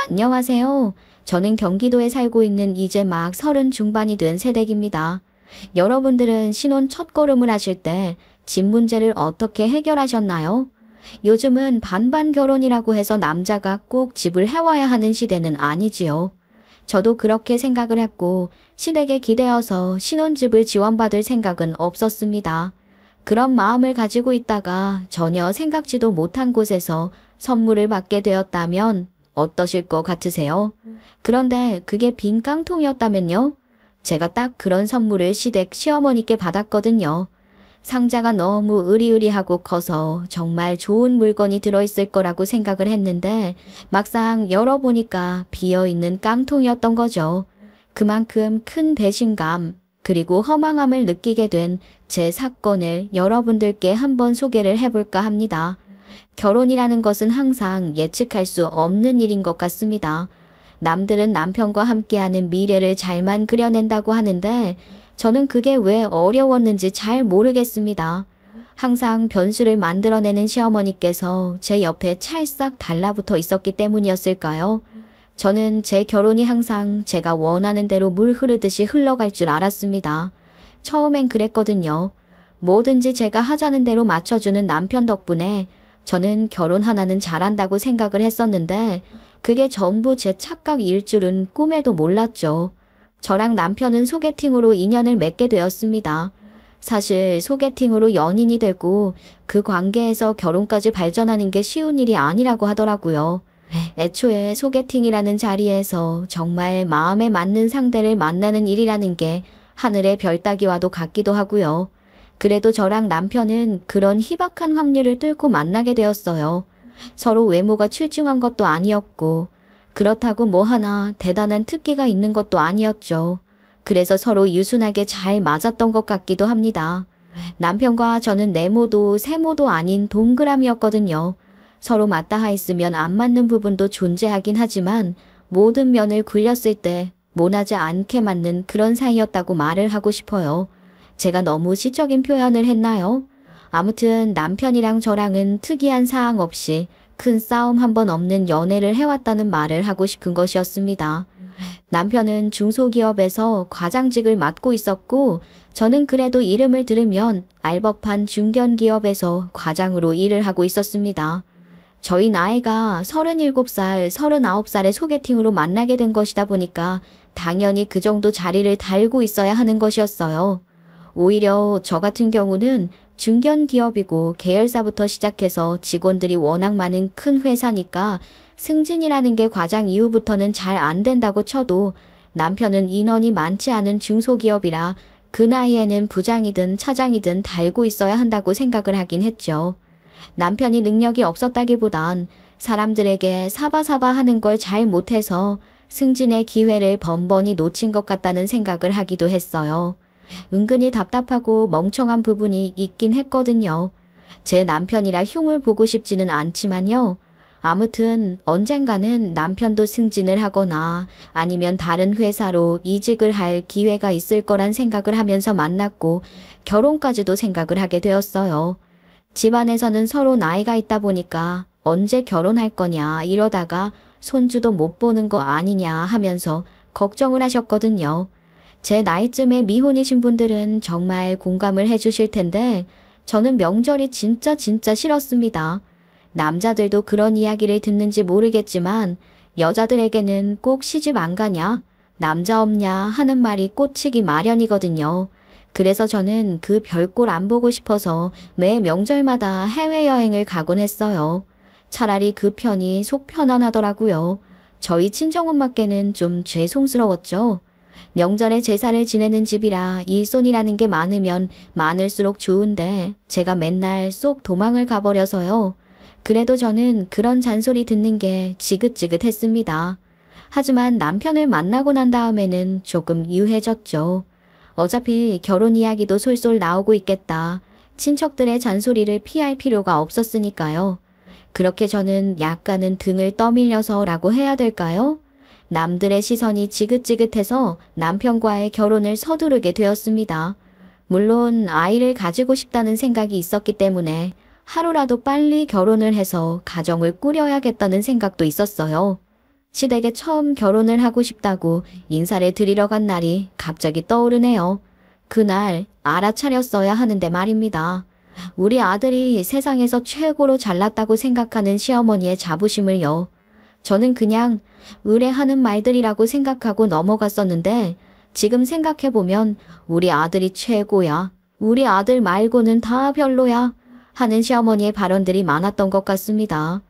안녕하세요. 저는 경기도에 살고 있는 이제 막 30 중반이 된 새댁입니다. 여러분들은 신혼 첫걸음을 하실 때 집 문제를 어떻게 해결하셨나요? 요즘은 반반 결혼이라고 해서 남자가 꼭 집을 해와야 하는 시대는 아니지요. 저도 그렇게 생각을 했고 시댁에 기대어서 신혼집을 지원받을 생각은 없었습니다. 그런 마음을 가지고 있다가 전혀 생각지도 못한 곳에서 선물을 받게 되었다면 어떠실 것 같으세요? 그런데 그게 빈 깡통이었다면요? 제가 딱 그런 선물을 시댁 시어머니께 받았거든요. 상자가 너무 으리으리하고 커서 정말 좋은 물건이 들어있을 거라고 생각을 했는데 막상 열어보니까 비어있는 깡통이었던 거죠. 그만큼 큰 배신감 그리고 허망함을 느끼게 된 제 사건을 여러분들께 한번 소개를 해볼까 합니다. 결혼이라는 것은 항상 예측할 수 없는 일인 것 같습니다. 남들은 남편과 함께하는 미래를 잘만 그려낸다고 하는데 저는 그게 왜 어려웠는지 잘 모르겠습니다. 항상 변수를 만들어내는 시어머니께서 제 옆에 찰싹 달라붙어 있었기 때문이었을까요? 저는 제 결혼이 항상 제가 원하는 대로 물 흐르듯이 흘러갈 줄 알았습니다. 처음엔 그랬거든요. 뭐든지 제가 하자는 대로 맞춰주는 남편 덕분에 저는 결혼 하나는 잘한다고 생각을 했었는데 그게 전부 제 착각일 줄은 꿈에도 몰랐죠. 저랑 남편은 소개팅으로 인연을 맺게 되었습니다. 사실 소개팅으로 연인이 되고 그 관계에서 결혼까지 발전하는 게 쉬운 일이 아니라고 하더라고요. 애초에 소개팅이라는 자리에서 정말 마음에 맞는 상대를 만나는 일이라는 게 하늘의 별 따기와도 같기도 하고요. 그래도 저랑 남편은 그런 희박한 확률을 뚫고 만나게 되었어요. 서로 외모가 출중한 것도 아니었고 그렇다고 뭐 하나 대단한 특기가 있는 것도 아니었죠. 그래서 서로 유순하게 잘 맞았던 것 같기도 합니다. 남편과 저는 네모도 세모도 아닌 동그라미였거든요. 서로 맞다 하였으면 안 맞는 부분도 존재하긴 하지만 모든 면을 굴렸을 때 모나지 않게 맞는 그런 사이였다고 말을 하고 싶어요. 제가 너무 시적인 표현을 했나요? 아무튼 남편이랑 저랑은 특이한 사항 없이 큰 싸움 한 번 없는 연애를 해왔다는 말을 하고 싶은 것이었습니다. 남편은 중소기업에서 과장직을 맡고 있었고 저는 그래도 이름을 들으면 알법한 중견기업에서 과장으로 일을 하고 있었습니다. 저희 나이가 37살, 39살의 소개팅으로 만나게 된 것이다 보니까 당연히 그 정도 자리를 달고 있어야 하는 것이었어요. 오히려 저 같은 경우는 중견기업이고 계열사부터 시작해서 직원들이 워낙 많은 큰 회사니까 승진이라는 게 과장 이후부터는 잘 안 된다고 쳐도 남편은 인원이 많지 않은 중소기업이라 그 나이에는 부장이든 차장이든 달고 있어야 한다고 생각을 하긴 했죠. 남편이 능력이 없었다기보단 사람들에게 사바사바 하는 걸 잘 못해서 승진의 기회를 번번이 놓친 것 같다는 생각을 하기도 했어요. 은근히 답답하고 멍청한 부분이 있긴 했거든요. 제 남편이라 흉을 보고 싶지는 않지만요. 아무튼 언젠가는 남편도 승진을 하거나 아니면 다른 회사로 이직을 할 기회가 있을 거란 생각을 하면서 만났고 결혼까지도 생각을 하게 되었어요. 집안에서는 서로 나이가 있다 보니까 언제 결혼할 거냐 이러다가 손주도 못 보는 거 아니냐 하면서 걱정을 하셨거든요. 제 나이쯤에 미혼이신 분들은 정말 공감을 해주실 텐데 저는 명절이 진짜 싫었습니다. 남자들도 그런 이야기를 듣는지 모르겠지만 여자들에게는 꼭 시집 안 가냐? 남자 없냐? 하는 말이 꽂히기 마련이거든요. 그래서 저는 그 별꼴 안 보고 싶어서 매 명절마다 해외여행을 가곤 했어요. 차라리 그 편이 속 편안하더라고요. 저희 친정엄마께는 좀 죄송스러웠죠. 명절에 제사를 지내는 집이라 일손이라는 게 많으면 많을수록 좋은데 제가 맨날 쏙 도망을 가버려서요. 그래도 저는 그런 잔소리 듣는 게 지긋지긋했습니다. 하지만 남편을 만나고 난 다음에는 조금 유해졌죠. 어차피 결혼 이야기도 솔솔 나오고 있겠다. 친척들의 잔소리를 피할 필요가 없었으니까요. 그렇게 저는 약간은 등을 떠밀려서라고 해야 될까요? 남들의 시선이 지긋지긋해서 남편과의 결혼을 서두르게 되었습니다. 물론 아이를 가지고 싶다는 생각이 있었기 때문에 하루라도 빨리 결혼을 해서 가정을 꾸려야겠다는 생각도 있었어요. 시댁에 처음 결혼을 하고 싶다고 인사를 드리러 간 날이 갑자기 떠오르네요. 그날 알아차렸어야 하는데 말입니다. 우리 아들이 세상에서 최고로 잘났다고 생각하는 시어머니의 자부심을요. 저는 그냥 의뢰하는 말들이라고 생각하고 넘어갔었는데 지금 생각해보면 우리 아들이 최고야. 우리 아들 말고는 다 별로야. 하는 시어머니의 발언들이 많았던 것 같습니다.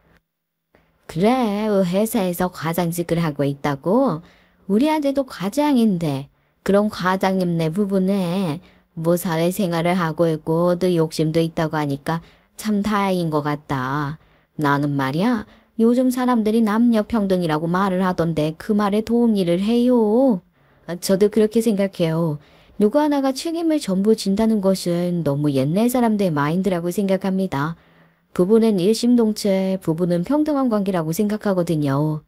그래, 회사에서 과장직을 하고 있다고? 우리 아들도 과장인데 그럼 과장님네 부부네 뭐 사회생활을 하고 있고 또 욕심도 있다고 하니까 참 다행인 것 같다. 나는 말이야, 요즘 사람들이 남녀 평등이라고 말을 하던데 그 말에 동의를 해요. 저도 그렇게 생각해요. 누구 하나가 책임을 전부 진다는 것은 너무 옛날 사람들의 마인드라고 생각합니다. 부부는 일심동체, 부부는 평등한 관계라고 생각하거든요.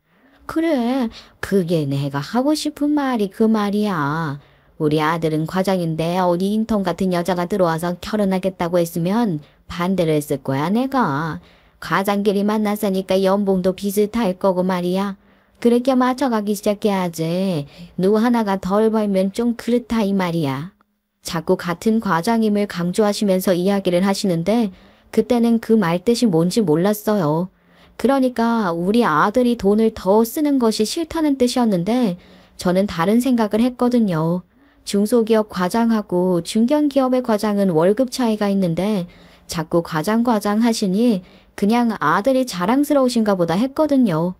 그래, 그게 내가 하고 싶은 말이 그 말이야. 우리 아들은 과장인데 어디 인턴 같은 여자가 들어와서 결혼하겠다고 했으면 반대를 했을 거야, 내가. 과장끼리 만났으니까 연봉도 비슷할 거고 말이야. 그렇게 맞춰가기 시작해야지. 누구 하나가 덜 벌면 좀 그렇다 이 말이야. 자꾸 같은 과장임을 강조하시면서 이야기를 하시는데 그때는 그 말뜻이 뭔지 몰랐어요. 그러니까 우리 아들이 돈을 더 쓰는 것이 싫다는 뜻이었는데 저는 다른 생각을 했거든요. 중소기업 과장하고 중견기업의 과장은 월급 차이가 있는데 자꾸 과장 하시니 그냥 아들이 자랑스러우신가 보다 했거든요.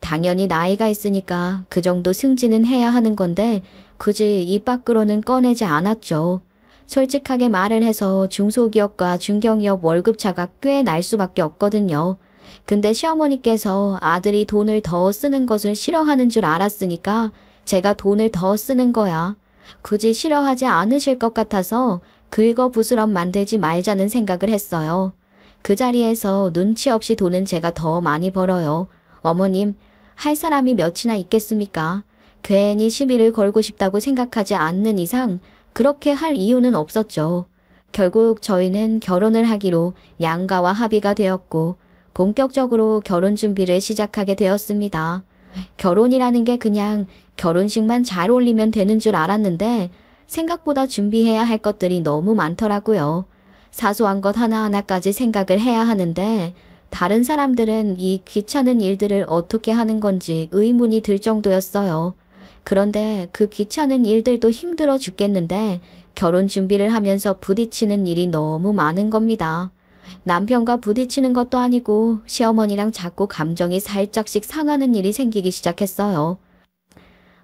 당연히 나이가 있으니까 그 정도 승진은 해야 하는 건데 굳이 입 밖으로는 꺼내지 않았죠. 솔직하게 말을 해서 중소기업과 중견기업 월급 차가 꽤 날 수밖에 없거든요. 근데 시어머니께서 아들이 돈을 더 쓰는 것을 싫어하는 줄 알았으니까 제가 돈을 더 쓰는 거야. 굳이 싫어하지 않으실 것 같아서 긁어부스럼 만들지 말자는 생각을 했어요. 그 자리에서 눈치 없이 돈은 제가 더 많이 벌어요. 어머님, 할 사람이 몇이나 있겠습니까? 괜히 시비를 걸고 싶다고 생각하지 않는 이상 그렇게 할 이유는 없었죠. 결국 저희는 결혼을 하기로 양가와 합의가 되었고 본격적으로 결혼 준비를 시작하게 되었습니다. 결혼이라는 게 그냥 결혼식만 잘 올리면 되는 줄 알았는데 생각보다 준비해야 할 것들이 너무 많더라고요. 사소한 것 하나하나까지 생각을 해야 하는데 다른 사람들은 이 귀찮은 일들을 어떻게 하는 건지 의문이 들 정도였어요. 그런데 그 귀찮은 일들도 힘들어 죽겠는데 결혼 준비를 하면서 부딪히는 일이 너무 많은 겁니다. 남편과 부딪히는 것도 아니고 시어머니랑 자꾸 감정이 살짝씩 상하는 일이 생기기 시작했어요.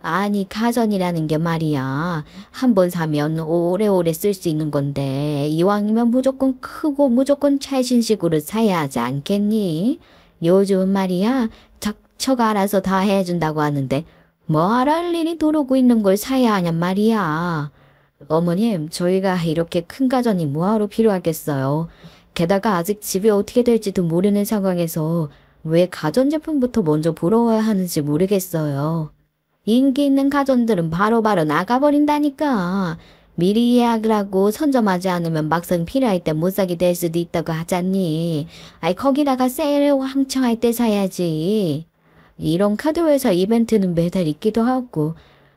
아니, 가전이라는 게 말이야. 한 번 사면 오래오래 쓸 수 있는 건데 이왕이면 무조건 크고 무조건 최신식으로 사야 하지 않겠니? 요즘 말이야, 척척 알아서 다 해준다고 하는데 뭐 알할 일이 도르고 있는 걸 사야 하냔 말이야. 어머님, 저희가 이렇게 큰 가전이 뭐하러 필요하겠어요. 게다가 아직 집이 어떻게 될지도 모르는 상황에서 왜 가전제품부터 먼저 부러워야 하는지 모르겠어요. 인기 있는 가전들은 바로바로 나가버린다니까. 미리 예약을 하고 선점하지 않으면 막상 필요할 때 못 사게 될 수도 있다고 하잖니. 아이, 거기다가 세일을 왕창 할 때 사야지. 이런 카드회사 이벤트는 매달 있기도 하고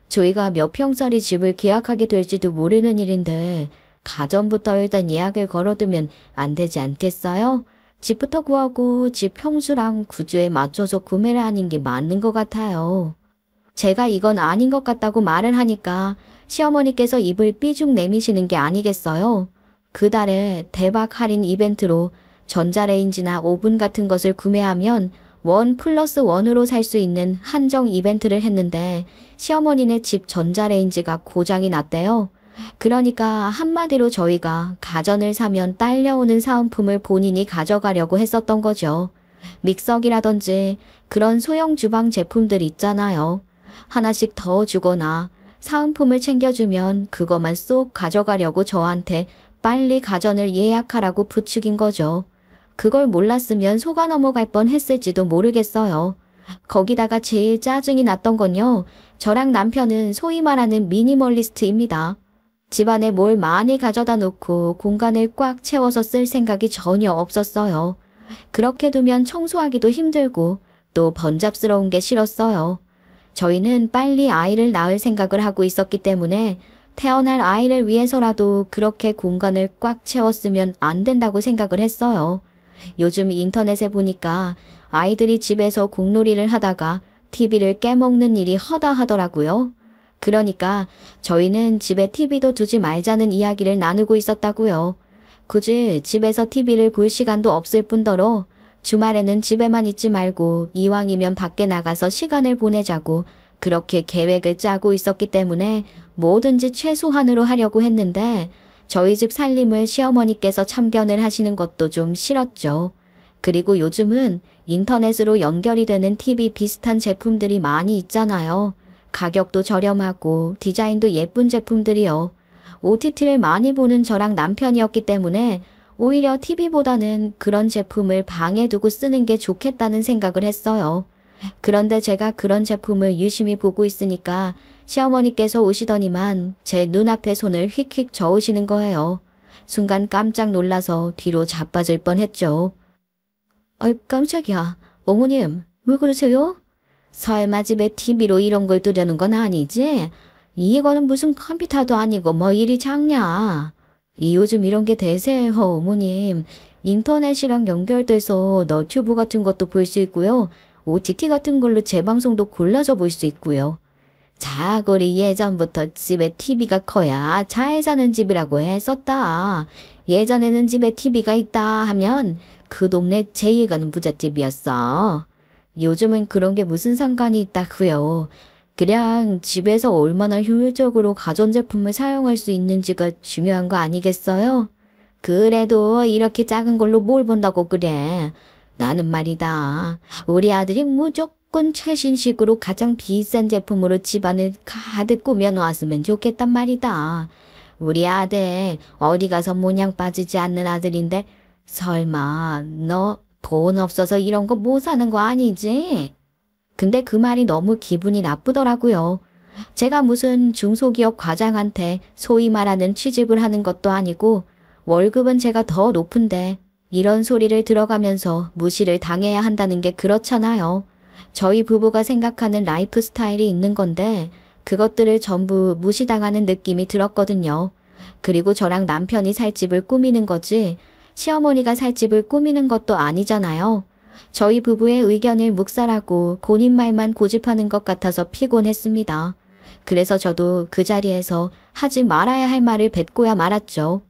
저희가 몇 평짜리 집을 계약하게 될지도 모르는 일인데 가전부터 일단 예약을 걸어두면 안 되지 않겠어요? 집부터 구하고 집 평수랑 구조에 맞춰서 구매를 하는 게 맞는 것 같아요. 제가 이건 아닌 것 같다고 말을 하니까 시어머니께서 입을 삐죽 내미시는 게 아니겠어요? 그 달에 대박 할인 이벤트로 전자레인지나 오븐 같은 것을 구매하면 1+1으로 살 수 있는 한정 이벤트를 했는데 시어머니네 집 전자레인지가 고장이 났대요. 그러니까 한마디로 저희가 가전을 사면 딸려오는 사은품을 본인이 가져가려고 했었던 거죠. 믹서기라든지 그런 소형 주방 제품들 있잖아요. 하나씩 더 주거나 사은품을 챙겨주면 그것만 쏙 가져가려고 저한테 빨리 가전을 예약하라고 부추긴 거죠. 그걸 몰랐으면 속아 넘어갈 뻔 했을지도 모르겠어요. 거기다가 제일 짜증이 났던 건요. 저랑 남편은 소위 말하는 미니멀리스트입니다. 집안에 뭘 많이 가져다 놓고 공간을 꽉 채워서 쓸 생각이 전혀 없었어요. 그렇게 두면 청소하기도 힘들고 또 번잡스러운 게 싫었어요. 저희는 빨리 아이를 낳을 생각을 하고 있었기 때문에 태어날 아이를 위해서라도 그렇게 공간을 꽉 채웠으면 안 된다고 생각을 했어요. 요즘 인터넷에 보니까 아이들이 집에서 공놀이를 하다가 TV를 깨먹는 일이 허다 하더라고요. 그러니까 저희는 집에 TV도 두지 말자는 이야기를 나누고 있었다고요. 굳이 집에서 TV를 볼 시간도 없을 뿐더러 주말에는 집에만 있지 말고 이왕이면 밖에 나가서 시간을 보내자고 그렇게 계획을 짜고 있었기 때문에 뭐든지 최소한으로 하려고 했는데 저희 집 살림을 시어머니께서 참견을 하시는 것도 좀 싫었죠. 그리고 요즘은 인터넷으로 연결이 되는 TV 비슷한 제품들이 많이 있잖아요. 가격도 저렴하고 디자인도 예쁜 제품들이요. OTT를 많이 보는 저랑 남편이었기 때문에 오히려 TV보다는 그런 제품을 방에 두고 쓰는 게 좋겠다는 생각을 했어요. 그런데 제가 그런 제품을 유심히 보고 있으니까 시어머니께서 오시더니만 제 눈앞에 손을 휙휙 저으시는 거예요. 순간 깜짝 놀라서 뒤로 자빠질 뻔했죠. 깜짝이야. 어머님, 왜 그러세요? 설마 집에 TV로 이런 걸 두려는 건 아니지? 이거는 무슨 컴퓨터도 아니고 뭐 이리 작냐? 요즘 이런 게 대세예요, 어머님. 인터넷이랑 연결돼서 너튜브 같은 것도 볼 수 있고요. OTT 같은 걸로 재방송도 골라서 볼 수 있고요. 자, 우리 예전부터 집에 TV가 커야 잘 사는 집이라고 했었다. 예전에는 집에 TV가 있다 하면 그 동네 제일 가는 부잣집이었어. 요즘은 그런 게 무슨 상관이 있다고요. 그냥 집에서 얼마나 효율적으로 가전제품을 사용할 수 있는지가 중요한 거 아니겠어요? 그래도 이렇게 작은 걸로 뭘 본다고 그래. 나는 말이다. 우리 아들이 무조건 최신식으로 가장 비싼 제품으로 집안을 가득 꾸며놓았으면 좋겠단 말이다. 우리 아들 어디 가서 모냥 빠지지 않는 아들인데 설마 너 돈 없어서 이런 거 못 사는 거 아니지? 근데 그 말이 너무 기분이 나쁘더라고요. 제가 무슨 중소기업 과장한테 소위 말하는 취집을 하는 것도 아니고 월급은 제가 더 높은데 이런 소리를 들어가면서 무시를 당해야 한다는 게 그렇잖아요. 저희 부부가 생각하는 라이프 스타일이 있는 건데 그것들을 전부 무시당하는 느낌이 들었거든요. 그리고 저랑 남편이 살 집을 꾸미는 거지 시어머니가 살 집을 꾸미는 것도 아니잖아요. 저희 부부의 의견을 묵살하고 본인 말만 고집하는 것 같아서 피곤했습니다. 그래서 저도 그 자리에서 하지 말아야 할 말을 뱉고야 말았죠.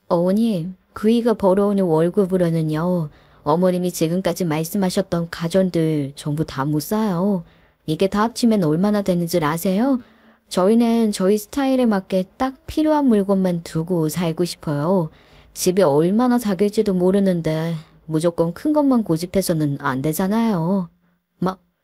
어머님, 그이가 벌어오는 월급으로는요. 어머님이 지금까지 말씀하셨던 가전들 전부 다 못 사요. 이게 다 합치면 얼마나 되는지 아세요? 저희는 저희 스타일에 맞게 딱 필요한 물건만 두고 살고 싶어요. 집이 얼마나 작을지도 모르는데 무조건 큰 것만 고집해서는 안 되잖아요.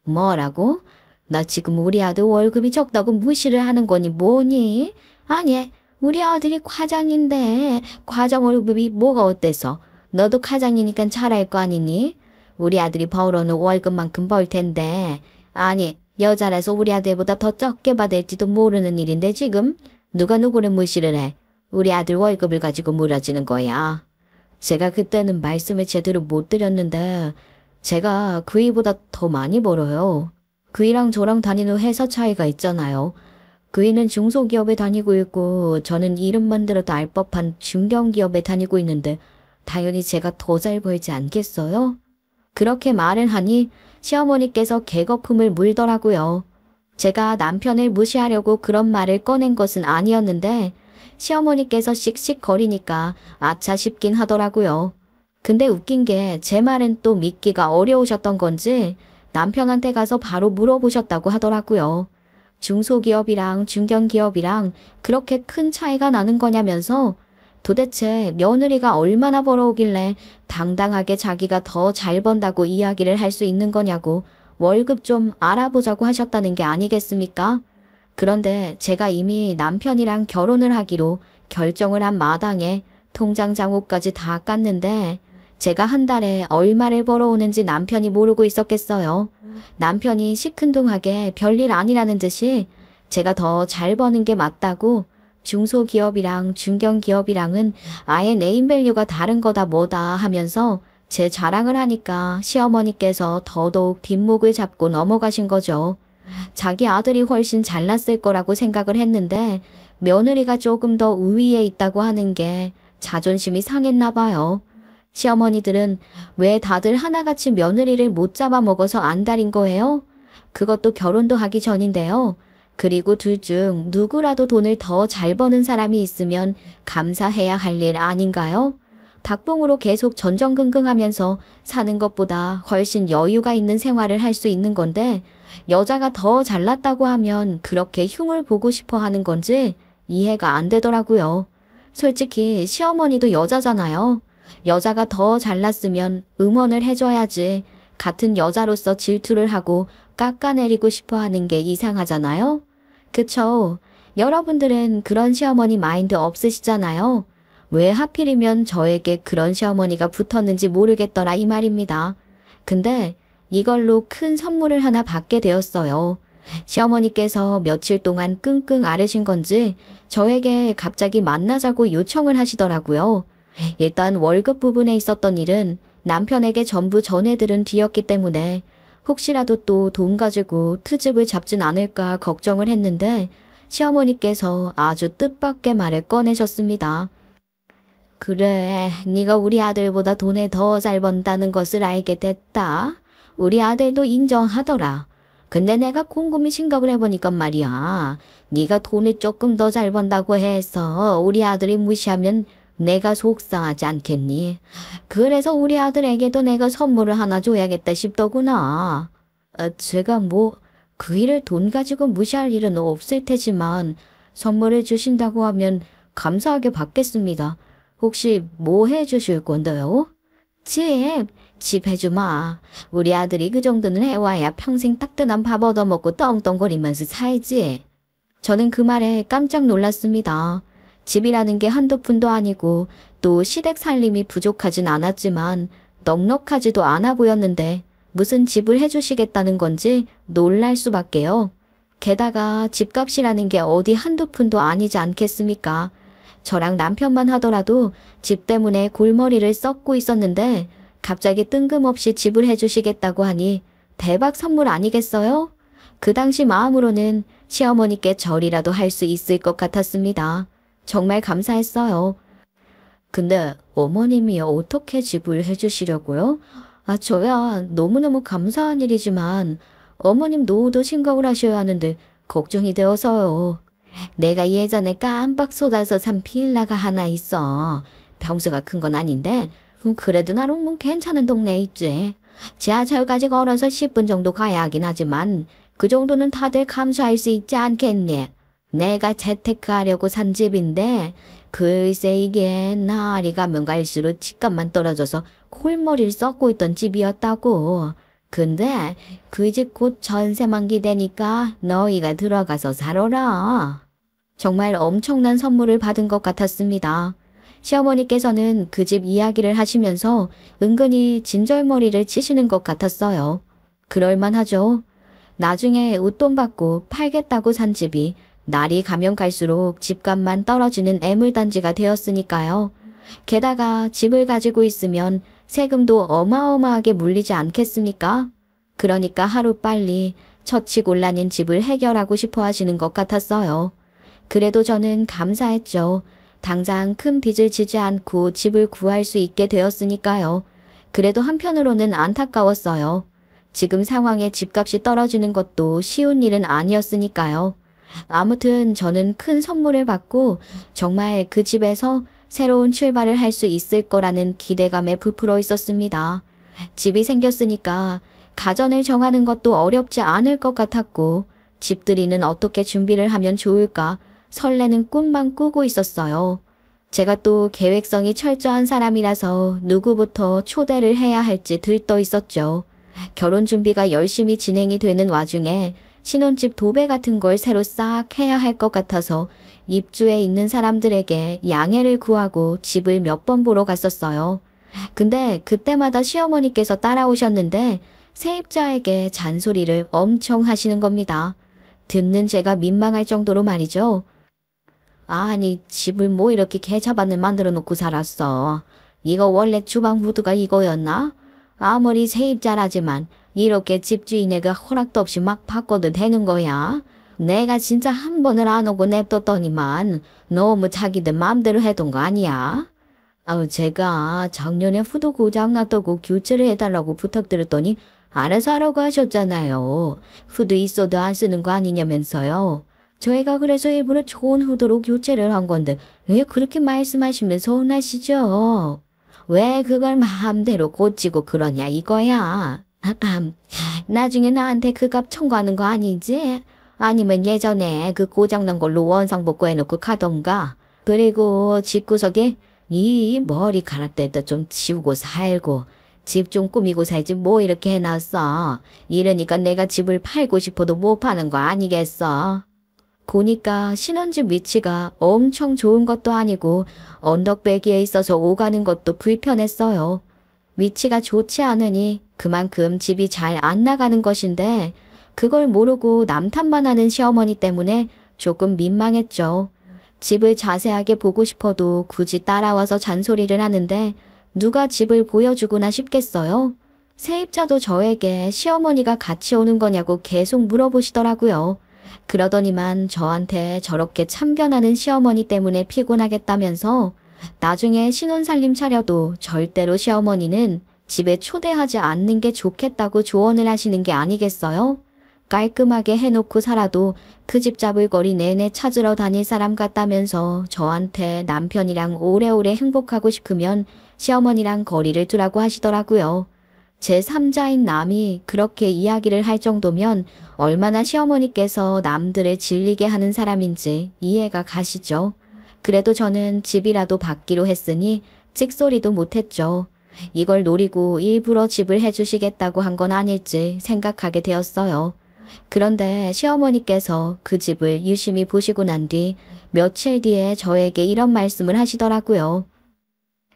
뭐라고? 나 지금 우리 아들 월급이 적다고 무시를 하는 거니 뭐니? 아니, 우리 아들이 과장인데 과장 월급이 뭐가 어때서? 너도 과장이니까 잘할 거 아니니? 우리 아들이 벌어오는 월급만큼 벌 텐데. 아니, 여자라서 우리 아들보다 더 적게 받을지도 모르는 일인데 지금 누가 누구를 무시를 해? 우리 아들 월급을 가지고 물어지는 거야. 제가 그때는 말씀을 제대로 못 드렸는데 제가 그이보다 더 많이 벌어요. 그이랑 저랑 다니는 회사 차이가 있잖아요. 그이는 중소기업에 다니고 있고 저는 이름만 들어도 알 법한 중견기업에 다니고 있는데 당연히 제가 더 잘 벌지 않겠어요? 그렇게 말을 하니 시어머니께서 개거품을 물더라고요. 제가 남편을 무시하려고 그런 말을 꺼낸 것은 아니었는데 시어머니께서 씩씩거리니까 아차 싶긴 하더라고요. 근데 웃긴 게 제 말은 또 믿기가 어려우셨던 건지 남편한테 가서 바로 물어보셨다고 하더라고요. 중소기업이랑 중견기업이랑 그렇게 큰 차이가 나는 거냐면서 도대체 며느리가 얼마나 벌어오길래 당당하게 자기가 더 잘 번다고 이야기를 할 수 있는 거냐고 월급 좀 알아보자고 하셨다는 게 아니겠습니까? 그런데 제가 이미 남편이랑 결혼을 하기로 결정을 한 마당에 통장 잔고까지 다 깠는데 제가 한 달에 얼마를 벌어오는지 남편이 모르고 있었겠어요. 남편이 시큰둥하게 별일 아니라는 듯이 제가 더 잘 버는 게 맞다고 중소기업이랑 중견기업이랑은 아예 네임밸류가 다른 거다 뭐다 하면서 제 자랑을 하니까 시어머니께서 더더욱 뒷목을 잡고 넘어가신 거죠. 자기 아들이 훨씬 잘났을 거라고 생각을 했는데 며느리가 조금 더 우위에 있다고 하는 게 자존심이 상했나 봐요. 시어머니들은 왜 다들 하나같이 며느리를 못 잡아먹어서 안달인 거예요? 그것도 결혼도 하기 전인데요. 그리고 둘 중 누구라도 돈을 더 잘 버는 사람이 있으면 감사해야 할 일 아닌가요? 닭봉으로 계속 전전긍긍하면서 사는 것보다 훨씬 여유가 있는 생활을 할 수 있는 건데 여자가 더 잘났다고 하면 그렇게 흉을 보고 싶어 하는 건지 이해가 안 되더라고요. 솔직히 시어머니도 여자잖아요. 여자가 더 잘났으면 응원을 해줘야지. 같은 여자로서 질투를 하고 깎아내리고 싶어 하는 게 이상하잖아요. 그쵸? 여러분들은 그런 시어머니 마인드 없으시잖아요. 왜 하필이면 저에게 그런 시어머니가 붙었는지 모르겠더라 이 말입니다. 근데 이걸로 큰 선물을 하나 받게 되었어요. 시어머니께서 며칠 동안 끙끙 앓으신 건지 저에게 갑자기 만나자고 요청을 하시더라고요. 일단 월급 부분에 있었던 일은 남편에게 전부 전해들은 뒤였기 때문에 혹시라도 또 돈 가지고 트집을 잡진 않을까 걱정을 했는데 시어머니께서 아주 뜻밖의 말을 꺼내셨습니다. 그래, 네가 우리 아들보다 돈을 더 잘 번다는 것을 알게 됐다. 우리 아들도 인정하더라. 근데 내가 곰곰이 생각을 해보니까 말이야. 네가 돈을 조금 더 잘 번다고 해서 우리 아들이 무시하면 내가 속상하지 않겠니? 그래서 우리 아들에게도 내가 선물을 하나 줘야겠다 싶더구나. 제가 그 일을 돈 가지고 무시할 일은 없을 테지만 선물을 주신다고 하면 감사하게 받겠습니다. 혹시 뭐 해주실 건데요? 집 해주마. 우리 아들이 그 정도는 해와야 평생 따뜻한 밥 얻어먹고 떵떵거리면서 살지. 저는 그 말에 깜짝 놀랐습니다. 집이라는 게 한두 푼도 아니고 또 시댁 살림이 부족하진 않았지만 넉넉하지도 않아 보였는데 무슨 집을 해주시겠다는 건지 놀랄 수밖에요. 게다가 집값이라는 게 어디 한두 푼도 아니지 않겠습니까? 저랑 남편만 하더라도 집 때문에 골머리를 썩고 있었는데 갑자기 뜬금없이 집을 해주시겠다고 하니 대박 선물 아니겠어요? 그 당시 마음으로는 시어머니께 절이라도 할 수 있을 것 같았습니다. 정말 감사했어요. 근데 어머님이 어떻게 집을 해주시려고요? 저야 너무너무 감사한 일이지만 어머님 노후도 생각을 하셔야 하는데 걱정이 되어서요. 내가 예전에 깜빡 쏟아서 산 빌라가 하나 있어. 평수가 큰 건 아닌데 그래도 나름 괜찮은 동네에 있지. 지하철까지 걸어서 10분 정도 가야 하긴 하지만 그 정도는 다들 감수할 수 있지 않겠니? 내가 재테크하려고 산 집인데 글쎄 이게 날이 가면 갈수록 집값만 떨어져서 골머리를 썩고 있던 집이었다고. 근데 그 집 곧 전세 만기되니까 너희가 들어가서 살아라. 정말 엄청난 선물을 받은 것 같았습니다. 시어머니께서는 그 집 이야기를 하시면서 은근히 진절머리를 치시는 것 같았어요. 그럴만하죠. 나중에 웃돈 받고 팔겠다고 산 집이 날이 가면 갈수록 집값만 떨어지는 애물단지가 되었으니까요. 게다가 집을 가지고 있으면 세금도 어마어마하게 물리지 않겠습니까? 그러니까 하루빨리 처치곤란인 집을 해결하고 싶어 하시는 것 같았어요. 그래도 저는 감사했죠. 당장 큰 빚을 지지 않고 집을 구할 수 있게 되었으니까요. 그래도 한편으로는 안타까웠어요. 지금 상황에 집값이 떨어지는 것도 쉬운 일은 아니었으니까요. 아무튼 저는 큰 선물을 받고 정말 그 집에서 새로운 출발을 할 수 있을 거라는 기대감에 부풀어 있었습니다. 집이 생겼으니까 가전을 정하는 것도 어렵지 않을 것 같았고 집들이는 어떻게 준비를 하면 좋을까 설레는 꿈만 꾸고 있었어요. 제가 또 계획성이 철저한 사람이라서 누구부터 초대를 해야 할지 들떠 있었죠. 결혼 준비가 열심히 진행이 되는 와중에 신혼집 도배 같은 걸 새로 싹 해야 할 것 같아서 입주해 있는 사람들에게 양해를 구하고 집을 몇 번 보러 갔었어요. 근데 그때마다 시어머니께서 따라오셨는데 세입자에게 잔소리를 엄청 하시는 겁니다. 듣는 제가 민망할 정도로 말이죠. 아니 집을 뭐 이렇게 개차반을 만들어 놓고 살았어. 이거 원래 주방 후드가 이거였나? 아무리 세입자라지만 이렇게 집주인에게 허락도 없이 막 바꿔도 되는 거야? 내가 진짜 한 번을 안 오고 냅뒀더니만 너무 자기들 마음대로 해둔 거 아니야? 제가 작년에 후드 고장났다고 교체를 해달라고 부탁드렸더니 알아서 하라고 하셨잖아요. 후드 있어도 안 쓰는 거 아니냐면서요. 저희가 그래서 일부러 좋은 후드로 교체를 한 건데 왜 그렇게 말씀하시면 서운하시죠? 왜 그걸 마음대로 고치고 그러냐 이거야. 나중에 나한테 그 값 청구하는 거 아니지? 아니면 예전에 그 고장난 걸로 원상복구 해놓고 가던가. 그리고 집구석에 이 머리카락들도 좀 치우고 살고 집 좀 꾸미고 살지 뭐 이렇게 해놨어. 이러니까 내가 집을 팔고 싶어도 못 파는 거 아니겠어. 보니까 신혼집 위치가 엄청 좋은 것도 아니고 언덕배기에 있어서 오가는 것도 불편했어요. 위치가 좋지 않으니 그만큼 집이 잘 안 나가는 것인데 그걸 모르고 남탓만 하는 시어머니 때문에 조금 민망했죠. 집을 자세하게 보고 싶어도 굳이 따라와서 잔소리를 하는데 누가 집을 보여주구나 싶겠어요? 세입자도 저에게 시어머니가 같이 오는 거냐고 계속 물어보시더라고요. 그러더니만 저한테 저렇게 참견하는 시어머니 때문에 피곤하겠다면서 나중에 신혼살림 차려도 절대로 시어머니는 집에 초대하지 않는 게 좋겠다고 조언을 하시는 게 아니겠어요? 깔끔하게 해놓고 살아도 그 집 잡을 거리 내내 찾으러 다닐 사람 같다면서 저한테 남편이랑 오래오래 행복하고 싶으면 시어머니랑 거리를 두라고 하시더라고요. 제3자인 남이 그렇게 이야기를 할 정도면 얼마나 시어머니께서 남들을 질리게 하는 사람인지 이해가 가시죠. 그래도 저는 집이라도 받기로 했으니 찍소리도 못했죠. 이걸 노리고 일부러 집을 해주시겠다고 한 건 아닐지 생각하게 되었어요. 그런데 시어머니께서 그 집을 유심히 보시고 난 뒤 며칠 뒤에 저에게 이런 말씀을 하시더라고요.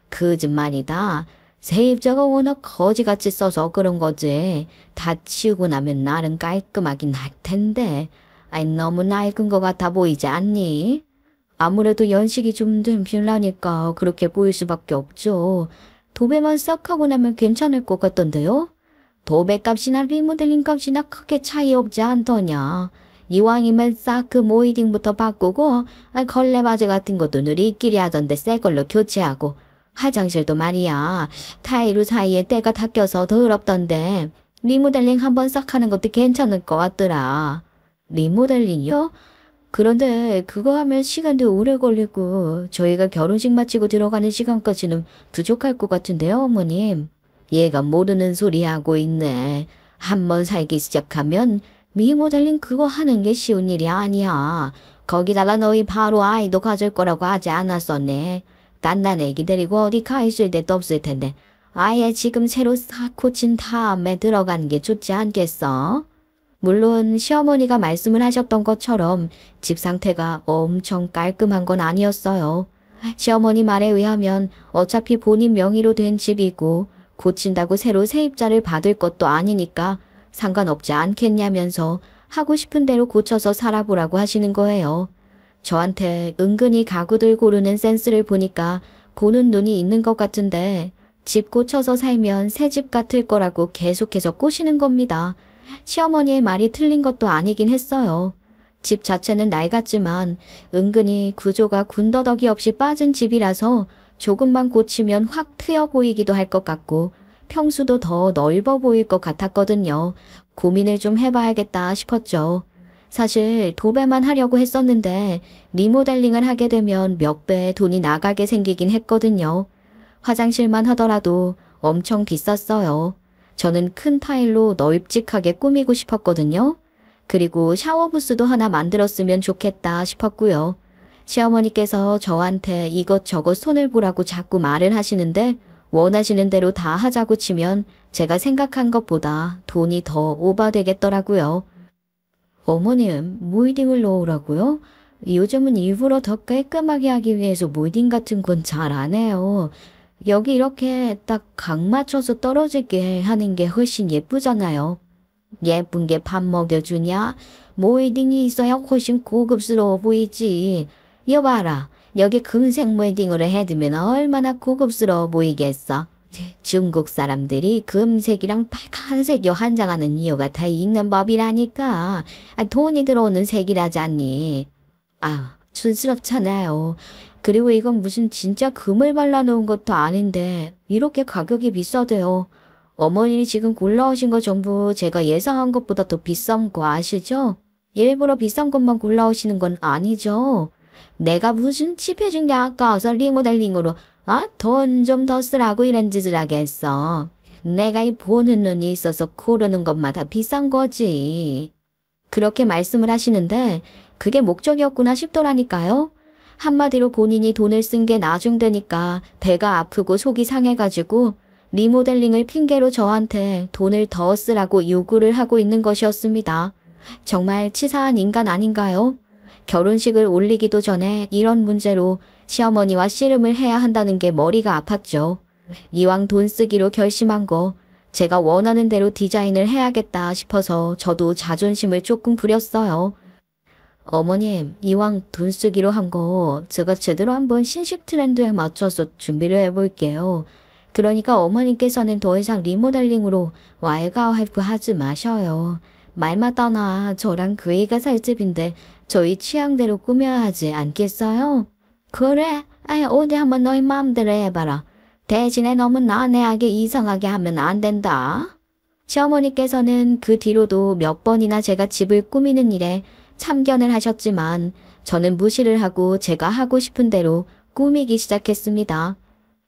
그 집 말이다. 세입자가 워낙 거지같이 써서 그런 거지. 다 치우고 나면 나름 깔끔하긴 할 텐데. 너무 낡은 것 같아 보이지 않니? 아무래도 연식이 좀 든 빌라니까 그렇게 보일 수밖에 없죠. 도배만 싹 하고 나면 괜찮을 것 같던데요? 도배값이나 리모델링 값이나 크게 차이 없지 않더냐. 이왕이면 싹 그 모이딩부터 바꾸고 걸레바지 같은 것도 누리끼리 하던데 새 걸로 교체하고 화장실도 말이야. 타일로 사이에 때가 닦여서 더럽던데 리모델링 한번 싹 하는 것도 괜찮을 것 같더라. 리모델링이요? 그런데 그거 하면 시간도 오래 걸리고 저희가 결혼식 마치고 들어가는 시간까지는 부족할 것 같은데요, 어머님. 얘가 모르는 소리 하고 있네. 한번 살기 시작하면 리모델링 그거 하는 게 쉬운 일이 아니야. 거기다가 너희 바로 아이도 가질 거라고 하지 않았었네. 딴난 애기 데리고 어디 가 있을 데도 없을 텐데 아예 지금 새로 싹 고친 다음에 들어가는 게 좋지 않겠어? 물론 시어머니가 말씀을 하셨던 것처럼 집 상태가 엄청 깔끔한 건 아니었어요. 시어머니 말에 의하면 어차피 본인 명의로 된 집이고 고친다고 새로 세입자를 받을 것도 아니니까 상관없지 않겠냐면서 하고 싶은 대로 고쳐서 살아보라고 하시는 거예요. 저한테 은근히 가구들 고르는 센스를 보니까 보는 눈이 있는 것 같은데 집 고쳐서 살면 새 집 같을 거라고 계속해서 꼬시는 겁니다. 시어머니의 말이 틀린 것도 아니긴 했어요. 집 자체는 낡았지만 은근히 구조가 군더더기 없이 빠진 집이라서 조금만 고치면 확 트여 보이기도 할 것 같고 평수도 더 넓어 보일 것 같았거든요. 고민을 좀 해봐야겠다 싶었죠. 사실 도배만 하려고 했었는데 리모델링을 하게 되면 몇 배의 돈이 나가게 생기긴 했거든요. 화장실만 하더라도 엄청 비쌌어요. 저는 큰 타일로 널찍하게 꾸미고 싶었거든요. 그리고 샤워 부스도 하나 만들었으면 좋겠다 싶었고요. 시어머니께서 저한테 이것저것 손을 보라고 자꾸 말을 하시는데 원하시는 대로 다 하자고 치면 제가 생각한 것보다 돈이 더 오버되겠더라고요. 어머님, 모이딩을 넣으라고요? 요즘은 일부러 더 깔끔하게 하기 위해서 모이딩 같은 건 잘 안 해요. 여기 이렇게 딱 각 맞춰서 떨어지게 하는 게 훨씬 예쁘잖아요. 예쁜 게 밥 먹여주냐? 모이딩이 있어야 훨씬 고급스러워 보이지. 여봐라. 여기 금색 웨딩으로 해두면 얼마나 고급스러워 보이겠어. 중국 사람들이 금색이랑 빨간색이 환장하는 이유가 다 있는 법이라니까. 돈이 들어오는 색이라잖니. 촌스럽잖아요. 그리고 이건 무슨 진짜 금을 발라놓은 것도 아닌데 이렇게 가격이 비싸대요. 어머님이 지금 골라오신 거 전부 제가 예상한 것보다 더 비싼 거 아시죠? 일부러 비싼 것만 골라오시는 건 아니죠. 내가 무슨 칩해준 게 아까워서 리모델링으로 돈 좀 더 쓰라고 이런 짓을 하겠어. 내가 이 보는 눈이 있어서 고르는 것마다 비싼 거지. 그렇게 말씀을 하시는데 그게 목적이었구나 싶더라니까요. 한마디로 본인이 돈을 쓴 게 나중되니까 배가 아프고 속이 상해가지고 리모델링을 핑계로 저한테 돈을 더 쓰라고 요구를 하고 있는 것이었습니다. 정말 치사한 인간 아닌가요? 결혼식을 올리기도 전에 이런 문제로 시어머니와 씨름을 해야 한다는 게 머리가 아팠죠. 이왕 돈 쓰기로 결심한 거 제가 원하는 대로 디자인을 해야겠다 싶어서 저도 자존심을 조금 부렸어요. 어머님, 이왕 돈 쓰기로 한 거 제가 제대로 한번 신식 트렌드에 맞춰서 준비를 해볼게요. 그러니까 어머님께서는 더 이상 리모델링으로 왈가왈부 하지 마셔요. 말마따나 저랑 그 애가 살 집인데 저희 취향대로 꾸며야 하지 않겠어요? 그래, 어디 한번 너희 마음대로 해봐라. 대신에 너무 난해하게 이상하게 하면 안 된다. 시어머니께서는 그 뒤로도 몇 번이나 제가 집을 꾸미는 일에 참견을 하셨지만 저는 무시를 하고 제가 하고 싶은 대로 꾸미기 시작했습니다.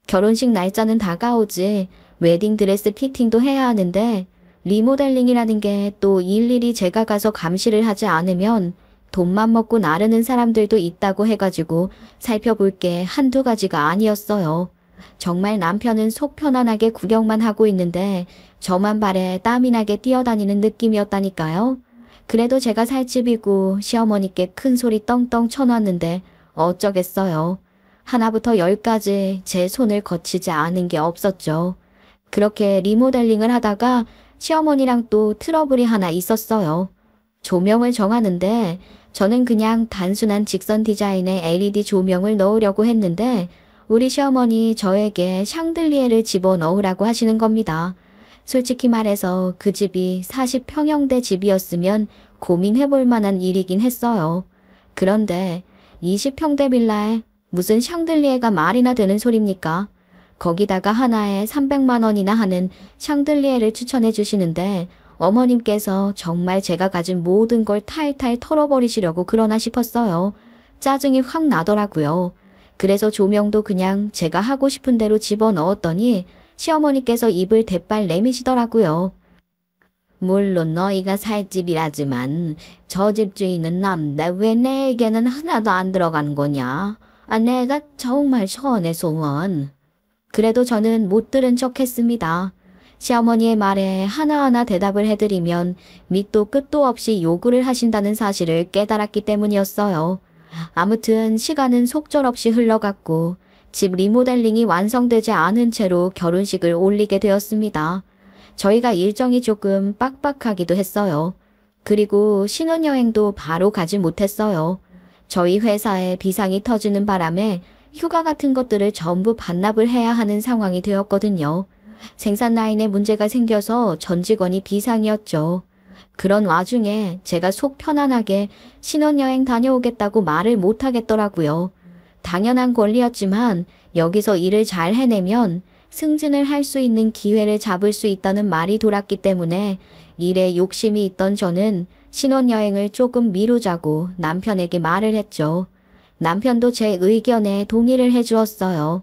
결혼식 날짜는 다가오지 웨딩드레스 피팅도 해야 하는데 리모델링이라는 게 또 일일이 제가 가서 감시를 하지 않으면 돈만 먹고 나르는 사람들도 있다고 해가지고 살펴볼 게 한두 가지가 아니었어요. 정말 남편은 속 편안하게 구경만 하고 있는데 저만 발에 땀이 나게 뛰어다니는 느낌이었다니까요. 그래도 제가 살 집이고 시어머니께 큰 소리 떵떵 쳐놨는데 어쩌겠어요. 하나부터 10까지 제 손을 거치지 않은 게 없었죠. 그렇게 리모델링을 하다가 시어머니랑 또 트러블이 하나 있었어요. 조명을 정하는데 저는 그냥 단순한 직선 디자인의 LED 조명을 넣으려고 했는데 우리 시어머니 저에게 샹들리에를 집어넣으라고 하시는 겁니다. 솔직히 말해서 그 집이 40평형대 집이었으면 고민해볼 만한 일이긴 했어요. 그런데 20평대 빌라에 무슨 샹들리에가 말이나 되는 소립니까? 거기다가 하나에 300만 원이나 하는 샹들리에를 추천해 주시는데 어머님께서 정말 제가 가진 모든 걸 탈탈 털어버리시려고 그러나 싶었어요. 짜증이 확 나더라고요. 그래서 조명도 그냥 제가 하고 싶은 대로 집어넣었더니 시어머니께서 입을 대빨 내미시더라고요. 물론 너희가 살 집이라지만 저 집주인은 남데 왜 내에게는 하나도 안 들어간 거냐? 내가 정말 서운해서 원. 그래도 저는 못 들은 척 했습니다. 시어머니의 말에 하나하나 대답을 해드리면 밑도 끝도 없이 요구를 하신다는 사실을 깨달았기 때문이었어요. 아무튼 시간은 속절없이 흘러갔고 집 리모델링이 완성되지 않은 채로 결혼식을 올리게 되었습니다. 저희가 일정이 조금 빡빡하기도 했어요. 그리고 신혼여행도 바로 가지 못했어요. 저희 회사에 비상이 터지는 바람에 휴가 같은 것들을 전부 반납을 해야 하는 상황이 되었거든요. 생산 라인에 문제가 생겨서 전 직원이 비상이었죠. 그런 와중에 제가 속 편안하게 신혼여행 다녀오겠다고 말을 못하겠더라고요. 당연한 권리였지만 여기서 일을 잘 해내면 승진을 할 수 있는 기회를 잡을 수 있다는 말이 돌았기 때문에 일에 욕심이 있던 저는 신혼여행을 조금 미루자고 남편에게 말을 했죠. 남편도 제 의견에 동의를 해주었어요.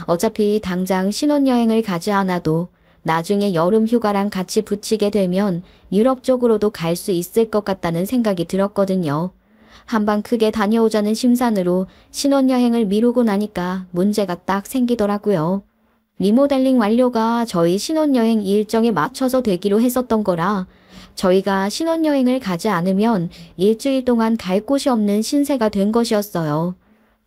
어차피 당장 신혼여행을 가지 않아도 나중에 여름 휴가랑 같이 붙이게 되면 유럽 쪽으로도 갈 수 있을 것 같다는 생각이 들었거든요. 한방 크게 다녀오자는 심산으로 신혼여행을 미루고 나니까 문제가 딱 생기더라고요. 리모델링 완료가 저희 신혼여행 일정에 맞춰서 되기로 했었던 거라 저희가 신혼여행을 가지 않으면 일주일 동안 갈 곳이 없는 신세가 된 것이었어요.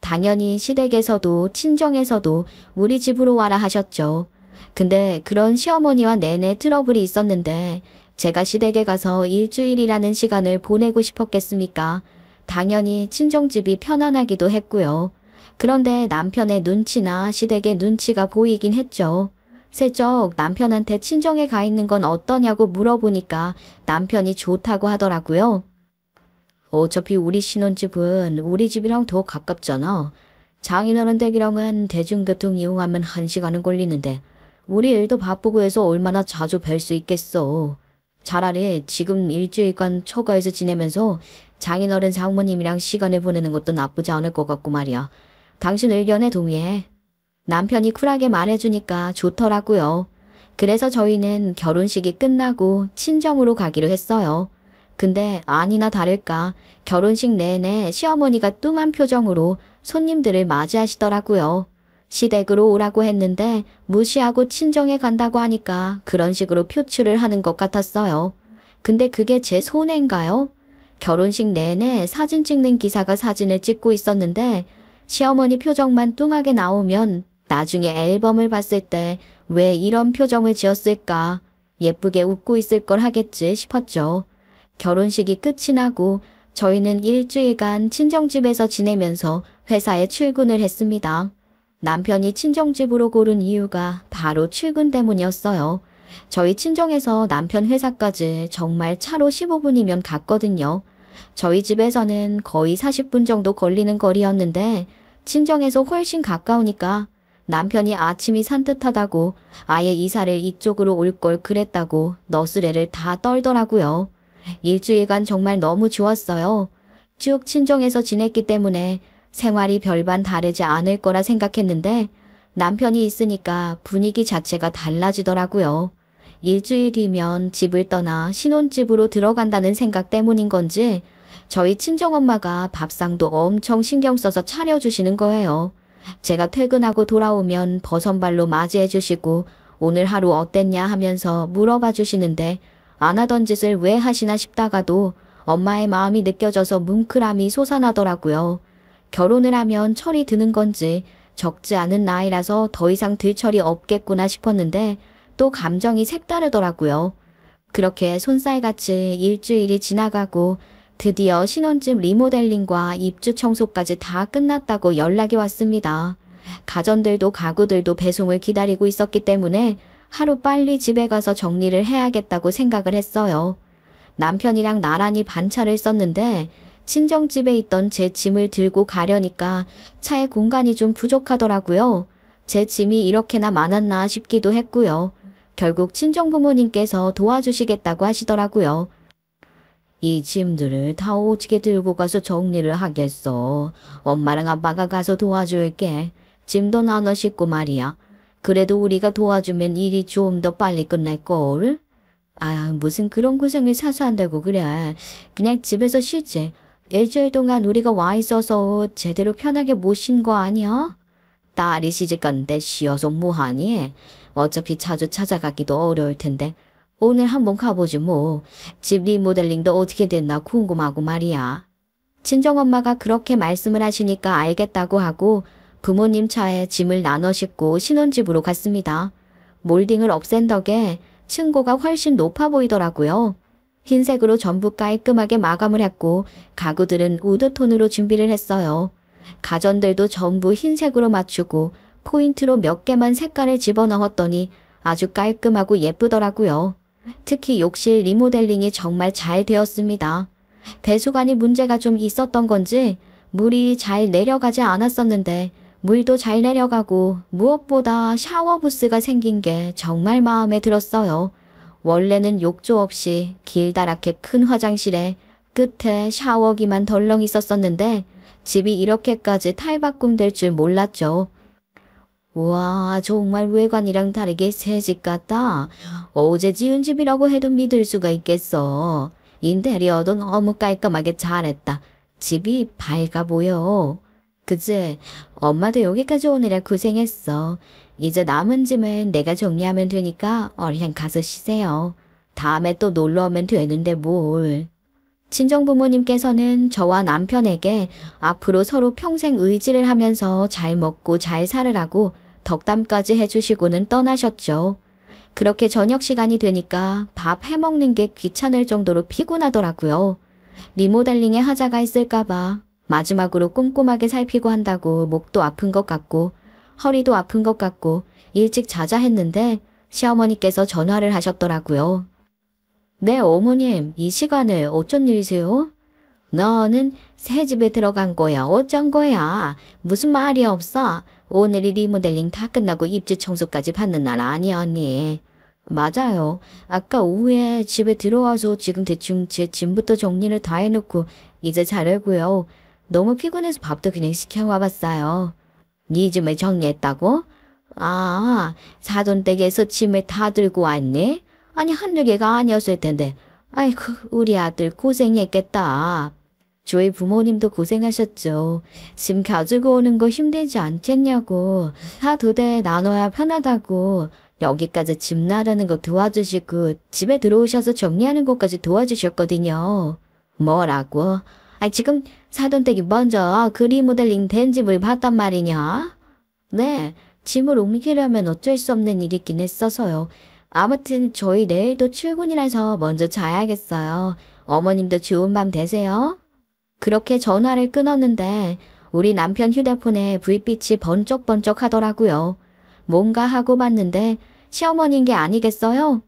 당연히 시댁에서도 친정에서도 우리 집으로 와라 하셨죠. 근데 그런 시어머니와 내내 트러블이 있었는데 제가 시댁에 가서 일주일이라는 시간을 보내고 싶었겠습니까? 당연히 친정집이 편안하기도 했고요. 그런데 남편의 눈치나 시댁의 눈치가 보이긴 했죠. 슬쩍 남편한테 친정에 가 있는 건 어떠냐고 물어보니까 남편이 좋다고 하더라고요. 어차피 우리 신혼집은 우리 집이랑 더 가깝잖아. 장인어른 댁이랑은 대중교통 이용하면 1시간은 걸리는데 우리 일도 바쁘고 해서 얼마나 자주 뵐 수 있겠어. 차라리 지금 일주일간 처가에서 지내면서 장인어른 장모님이랑 시간을 보내는 것도 나쁘지 않을 것 같고 말이야. 당신 의견에 동의해. 남편이 쿨하게 말해주니까 좋더라고요. 그래서 저희는 결혼식이 끝나고 친정으로 가기로 했어요. 근데 아니나 다를까 결혼식 내내 시어머니가 뚱한 표정으로 손님들을 맞이하시더라고요. 시댁으로 오라고 했는데 무시하고 친정에 간다고 하니까 그런 식으로 표출을 하는 것 같았어요. 근데 그게 제 손해인가요? 결혼식 내내 사진 찍는 기사가 사진을 찍고 있었는데 시어머니 표정만 뚱하게 나오면 나중에 앨범을 봤을 때 왜 이런 표정을 지었을까? 예쁘게 웃고 있을 걸 하겠지 싶었죠. 결혼식이 끝이 나고 저희는 일주일간 친정집에서 지내면서 회사에 출근을 했습니다. 남편이 친정집으로 고른 이유가 바로 출근 때문이었어요. 저희 친정에서 남편 회사까지 정말 차로 15분이면 갔거든요. 저희 집에서는 거의 40분 정도 걸리는 거리였는데 친정에서 훨씬 가까우니까 남편이 아침이 산뜻하다고 아예 이사를 이쪽으로 올 걸 그랬다고 너스레를 다 떨더라고요. 일주일간 정말 너무 좋았어요. 쭉 친정에서 지냈기 때문에 생활이 별반 다르지 않을 거라 생각했는데 남편이 있으니까 분위기 자체가 달라지더라고요. 일주일 뒤면 집을 떠나 신혼집으로 들어간다는 생각 때문인 건지 저희 친정엄마가 밥상도 엄청 신경 써서 차려주시는 거예요. 제가 퇴근하고 돌아오면 버선발로 맞이해 주시고 오늘 하루 어땠냐 하면서 물어봐 주시는데 안 하던 짓을 왜 하시나 싶다가도 엄마의 마음이 느껴져서 뭉클함이 솟아나더라고요. 결혼을 하면 철이 드는 건지 적지 않은 나이라서 더 이상 들 철이 없겠구나 싶었는데 또 감정이 색다르더라고요. 그렇게 손살같이 일주일이 지나가고 드디어 신혼집 리모델링과 입주 청소까지 다 끝났다고 연락이 왔습니다. 가전들도 가구들도 배송을 기다리고 있었기 때문에 하루 빨리 집에 가서 정리를 해야겠다고 생각을 했어요. 남편이랑 나란히 반차를 썼는데 친정집에 있던 제 짐을 들고 가려니까 차에 공간이 좀 부족하더라고요. 제 짐이 이렇게나 많았나 싶기도 했고요. 결국 친정부모님께서 도와주시겠다고 하시더라고요. 이 짐들을 다 어떻게 들고 가서 정리를 하겠어. 엄마랑 아빠가 가서 도와줄게. 짐도 나눠 싣고 말이야. 그래도 우리가 도와주면 일이 좀 더 빨리 끝날걸? 아, 무슨 그런 고생을 사서 한다고 그래. 그냥 집에서 쉬지. 일주일 동안 우리가 와 있어서 제대로 편하게 못 쉰 거 아니야? 딸이 시집갔는데 쉬어서 뭐하니? 어차피 자주 찾아가기도 어려울 텐데. 오늘 한번 가보지 뭐. 집 리모델링도 어떻게 됐나 궁금하고 말이야. 친정엄마가 그렇게 말씀을 하시니까 알겠다고 하고 부모님 차에 짐을 나눠 싣고 신혼집으로 갔습니다. 몰딩을 없앤 덕에 층고가 훨씬 높아 보이더라고요. 흰색으로 전부 깔끔하게 마감을 했고 가구들은 우드톤으로 준비를 했어요. 가전들도 전부 흰색으로 맞추고 포인트로 몇 개만 색깔을 집어넣었더니 아주 깔끔하고 예쁘더라고요. 특히 욕실 리모델링이 정말 잘 되었습니다. 배수관이 문제가 좀 있었던 건지 물이 잘 내려가지 않았었는데 물도 잘 내려가고 무엇보다 샤워 부스가 생긴 게 정말 마음에 들었어요. 원래는 욕조 없이 길다랗게 큰 화장실에 끝에 샤워기만 덜렁 있었었는데 집이 이렇게까지 탈바꿈 될 줄 몰랐죠. 우와, 정말 외관이랑 다르게 새 집 같다. 어제 지은 집이라고 해도 믿을 수가 있겠어. 인테리어도 너무 깔끔하게 잘했다. 집이 밝아 보여. 그치? 엄마도 여기까지 오느라 고생했어. 이제 남은 짐은 내가 정리하면 되니까 얼른 가서 쉬세요. 다음에 또 놀러 오면 되는데 뭘. 친정부모님께서는 저와 남편에게 앞으로 서로 평생 의지를 하면서 잘 먹고 잘 살으라고 덕담까지 해주시고는 떠나셨죠. 그렇게 저녁 시간이 되니까 밥 해먹는 게 귀찮을 정도로 피곤하더라고요. 리모델링에 하자가 있을까봐 마지막으로 꼼꼼하게 살피고 한다고 목도 아픈 것 같고 허리도 아픈 것 같고 일찍 자자 했는데 시어머니께서 전화를 하셨더라고요. 네, 어머님, 이 시간에 어쩐 일이세요? 너는 새 집에 들어간 거야. 어쩐 거야? 무슨 말이 없어? 오늘이 리모델링 다 끝나고 입주 청소까지 받는 날 아니야, 언니? 맞아요. 아까 오후에 집에 들어와서 지금 대충 제 짐부터 정리를 다 해놓고 이제 자려고요. 너무 피곤해서 밥도 그냥 시켜와 봤어요. 네 짐을 정리했다고? 아, 사돈댁에서 짐을 다 들고 왔네? 아니, 한두 개가 아니었을 텐데. 아이고, 우리 아들 고생했겠다. 저희 부모님도 고생하셨죠. 짐 가지고 오는 거 힘들지 않겠냐고. 다 두 대 나눠야 편하다고. 여기까지 짐 나르는 거 도와주시고 집에 들어오셔서 정리하는 것까지 도와주셨거든요. 뭐라고? 지금 사돈댁이 먼저 그 리모델링 된 집을 봤단 말이냐? 네, 짐을 옮기려면 어쩔 수 없는 일이긴 했어서요. 아무튼 저희 내일도 출근이라서 먼저 자야겠어요. 어머님도 좋은 밤 되세요. 그렇게 전화를 끊었는데 우리 남편 휴대폰에 불빛이 번쩍번쩍 하더라고요. 뭔가 하고 봤는데 시어머니인 게 아니겠어요?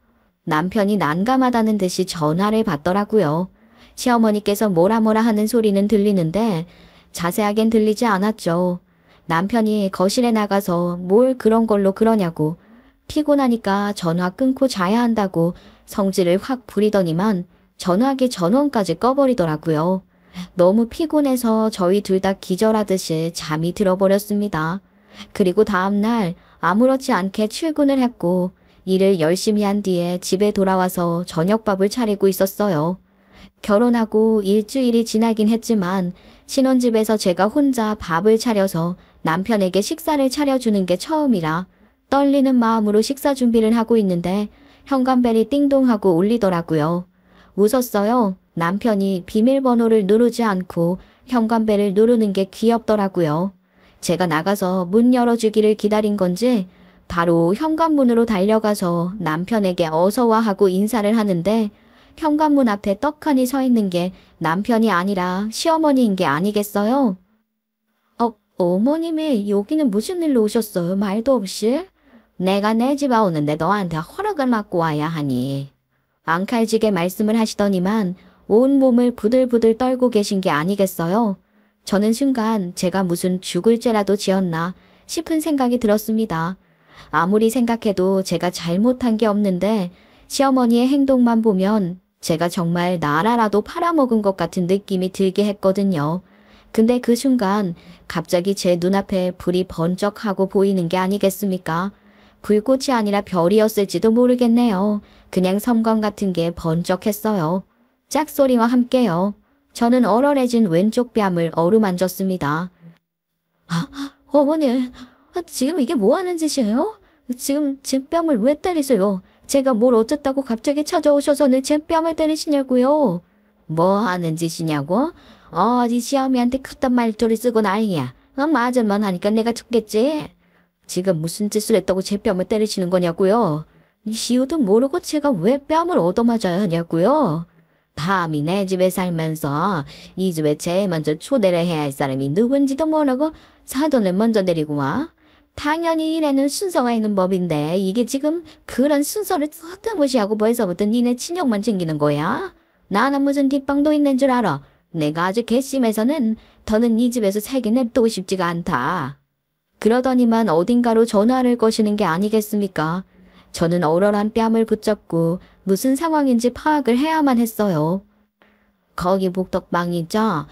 남편이 난감하다는 듯이 전화를 받더라고요. 시어머니께서 뭐라 하는 소리는 들리는데 자세하겐 들리지 않았죠. 남편이 거실에 나가서 뭘 그런 걸로 그러냐고 피곤하니까 전화 끊고 자야 한다고 성질을 확 부리더니만 전화기 전원까지 꺼버리더라고요. 너무 피곤해서 저희 둘 다 기절하듯이 잠이 들어버렸습니다. 그리고 다음날 아무렇지 않게 출근을 했고 일을 열심히 한 뒤에 집에 돌아와서 저녁밥을 차리고 있었어요. 결혼하고 일주일이 지나긴 했지만 신혼집에서 제가 혼자 밥을 차려서 남편에게 식사를 차려주는 게 처음이라 떨리는 마음으로 식사 준비를 하고 있는데 현관벨이 띵동하고 울리더라고요. 웃었어요. 남편이 비밀번호를 누르지 않고 현관벨을 누르는 게 귀엽더라고요. 제가 나가서 문 열어주기를 기다린 건지 바로 현관문으로 달려가서 남편에게 어서와 하고 인사를 하는데 현관문 앞에 떡하니 서 있는 게 남편이 아니라 시어머니인 게 아니겠어요? 어머님이 여기는 무슨 일로 오셨어요? 말도 없이? 내가 내 집에 오는데 너한테 허락을 받고 와야 하니. 앙칼지게 말씀을 하시더니만 온 몸을 부들부들 떨고 계신 게 아니겠어요? 저는 순간 제가 무슨 죽을 죄라도 지었나 싶은 생각이 들었습니다. 아무리 생각해도 제가 잘못한 게 없는데 시어머니의 행동만 보면 제가 정말 나라라도 팔아먹은 것 같은 느낌이 들게 했거든요. 근데 그 순간 갑자기 제 눈앞에 불이 번쩍하고 보이는 게 아니겠습니까? 불꽃이 아니라 별이었을지도 모르겠네요. 그냥 섬광 같은 게 번쩍했어요. 짝소리와 함께요. 저는 얼얼해진 왼쪽 뺨을 어루만졌습니다. 어머니, 지금 이게 뭐 하는 짓이에요? 지금 제 뺨을 왜 때리세요? 제가 뭘 어쨌다고 갑자기 찾아오셔서는 제 뺨을 때리시냐고요? 뭐 하는 짓이냐고? 어디 시어미한테 그딴 말투를 쓰고 난리야. 맞을만 하니까 내가 죽겠지? 지금 무슨 짓을 했다고 제 뺨을 때리시는 거냐고요? 이유도 모르고 제가 왜 뺨을 얻어맞아야 하냐고요? 감히 내 집에 살면서 이 집에 제일 먼저 초대를 해야 할 사람이 누군지도 모르고 사돈을 먼저 데리고 와? 당연히 이래는 순서가 있는 법인데 이게 지금 그런 순서를 싹다 무시하고 벌써부터 니네 친형만 챙기는 거야? 나는 무슨 뒷방도 있는 줄 알아? 내가 아주 괘씸해서는 더는 이 집에서 살게 냅두고 싶지가 않다. 그러더니만 어딘가로 전화를 거시는 게 아니겠습니까? 저는 얼얼한 뺨을 붙잡고 무슨 상황인지 파악을 해야만 했어요. 거기 복덕방 있죠?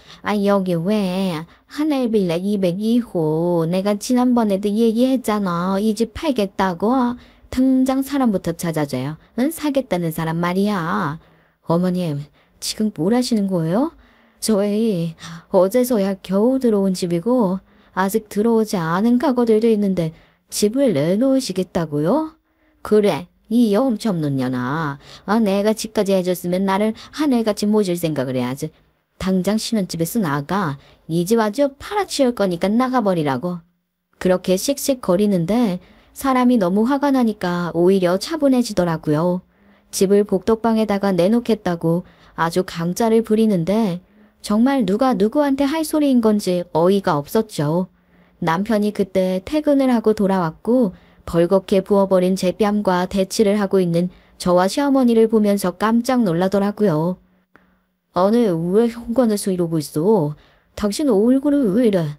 여기 왜 하늘빌라 202호 내가 지난번에도 얘기했잖아. 이 집 팔겠다고. 당장 사람부터 찾아줘요. 응? 사겠다는 사람 말이야. 어머님, 지금 뭘 하시는 거예요? 저희 어제서야 겨우 들어온 집이고 아직 들어오지 않은 가구들도 있는데 집을 내놓으시겠다고요? 그래, 이 영점없는 년아. 내가 집까지 해줬으면 나를 하늘같이 모실 생각을 해야지. 당장 신혼집에서 나가. 이 집 아주 팔아치울 거니까 나가버리라고. 그렇게 씩씩거리는데 사람이 너무 화가 나니까 오히려 차분해지더라고요. 집을 복덕방에다가 내놓겠다고 아주 강짜를 부리는데 정말 누가 누구한테 할 소리인 건지 어이가 없었죠. 남편이 그때 퇴근을 하고 돌아왔고 벌겋게 부어버린 제 뺨과 대치를 하고 있는 저와 시어머니를 보면서 깜짝 놀라더라고요. 아니, 왜 현관에서 이러고 있어? 당신 얼굴은 왜 이래?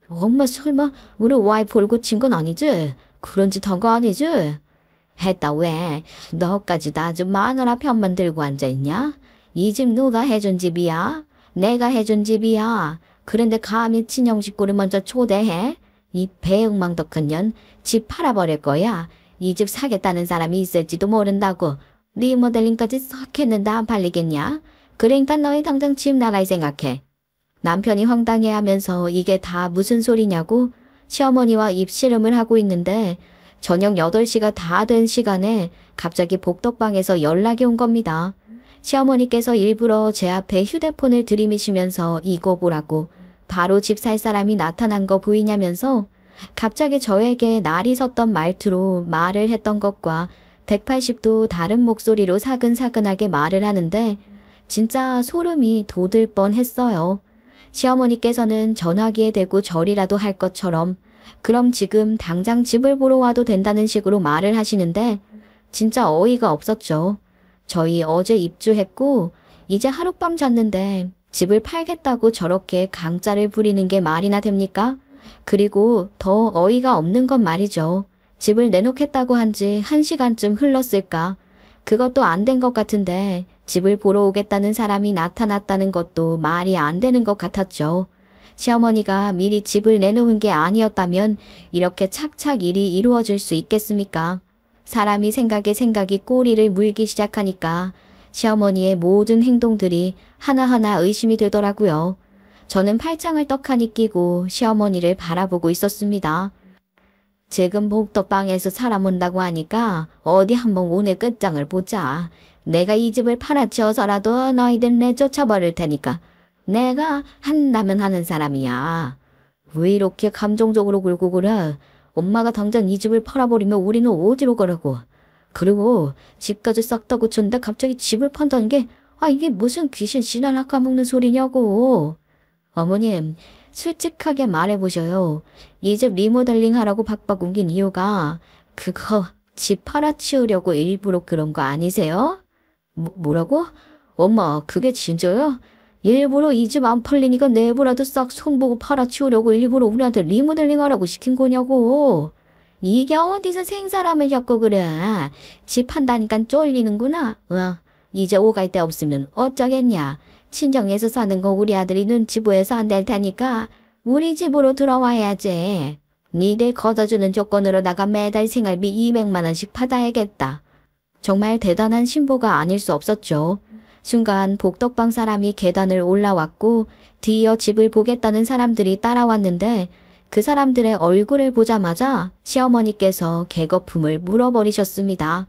엄마 설마 우리 와이프를 고친 건 아니지? 그런 짓 한 거 아니지? 했다 왜? 너까지 다 아주 마누라 편만 들고 앉아있냐? 이 집 누가 해준 집이야? 내가 해준 집이야. 그런데 감히 친형 식구를 먼저 초대해? 이 배응망덕한 년, 집 팔아버릴 거야. 이 집 사겠다는 사람이 있을지도 모른다고. 리모델링까지 싹 했는데 안 팔리겠냐? 그러니까 너희 당장 집 나갈 생각해. 남편이 황당해하면서 이게 다 무슨 소리냐고 시어머니와 입씨름을 하고 있는데 저녁 8시가 다 된 시간에 갑자기 복덕방에서 연락이 온 겁니다. 시어머니께서 일부러 제 앞에 휴대폰을 들이미시면서 이거 보라고 바로 집 살 사람이 나타난 거 보이냐면서 갑자기 저에게 날이 섰던 말투로 말을 했던 것과 180도 다른 목소리로 사근사근하게 말을 하는데 진짜 소름이 돋을 뻔했어요. 시어머니께서는 전화기에 대고 절이라도 할 것처럼 그럼 지금 당장 집을 보러 와도 된다는 식으로 말을 하시는데 진짜 어이가 없었죠. 저희 어제 입주했고 이제 하룻밤 잤는데 집을 팔겠다고 저렇게 강짜를 부리는 게 말이나 됩니까? 그리고 더 어이가 없는 건 말이죠. 집을 내놓겠다고 한 지 1시간쯤 흘렀을까? 그것도 안 된 것 같은데 집을 보러 오겠다는 사람이 나타났다는 것도 말이 안 되는 것 같았죠. 시어머니가 미리 집을 내놓은 게 아니었다면 이렇게 착착 일이 이루어질 수 있겠습니까? 사람이 생각에 생각이 꼬리를 물기 시작하니까 시어머니의 모든 행동들이 하나하나 의심이 되더라고요. 저는 팔짱을 떡하니 끼고 시어머니를 바라보고 있었습니다. 지금 복덕방에서 사람 온다고 하니까 어디 한번 오늘 끝장을 보자. 내가 이 집을 팔아치워서라도 너희들 내쫓아버릴 테니까. 내가 한다면 하는 사람이야. 왜 이렇게 감정적으로 굴고 그래? 엄마가 당장 이 집을 팔아버리면 우리는 어디로 가라고. 그리고 집까지 싹 다 고쳤는데 갑자기 집을 판다는 게 이게 무슨 귀신 씨나 까먹는 소리냐고. 어머님, 솔직하게 말해보셔요. 이 집 리모델링 하라고 박박 옮긴 이유가 그거 집 팔아치우려고 일부러 그런 거 아니세요? 뭐라고? 엄마, 그게 진짜요? 일부러 이 집 안 팔리니까 내부라도 싹 손보고 팔아치우려고 일부러 우리한테 리모델링 하라고 시킨 거냐고. 이게 어디서 생사람을 겪고 그래. 집 한다니까 쫄리는구나. 이제 오갈 데 없으면 어쩌겠냐. 친정에서 사는 거 우리 아들이 눈치 보여서 안 될 테니까 우리 집으로 들어와야지. 니들 걷어주는 조건으로다가 매달 생활비 200만 원씩 받아야겠다. 정말 대단한 신보가 아닐 수 없었죠. 순간 복덕방 사람이 계단을 올라왔고 뒤이어 집을 보겠다는 사람들이 따라왔는데 그 사람들의 얼굴을 보자마자 시어머니께서 개거품을 물어버리셨습니다.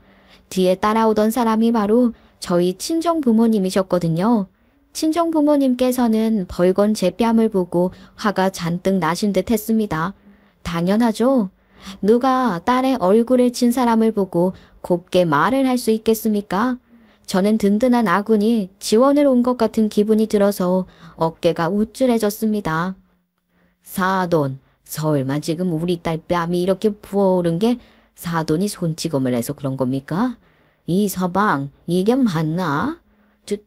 뒤에 따라오던 사람이 바로 저희 친정 부모님이셨거든요. 친정 부모님께서는 벌건 제 뺨을 보고 화가 잔뜩 나신 듯 했습니다. 당연하죠. 누가 딸의 얼굴을 친 사람을 보고 곱게 말을 할 수 있겠습니까? 저는 든든한 아군이 지원을 온 것 같은 기분이 들어서 어깨가 우쭐해졌습니다. 사돈, 설마 지금 우리 딸 뺨이 이렇게 부어오른 게 사돈이 손찌검을 해서 그런 겁니까? 이 서방, 이게 맞나?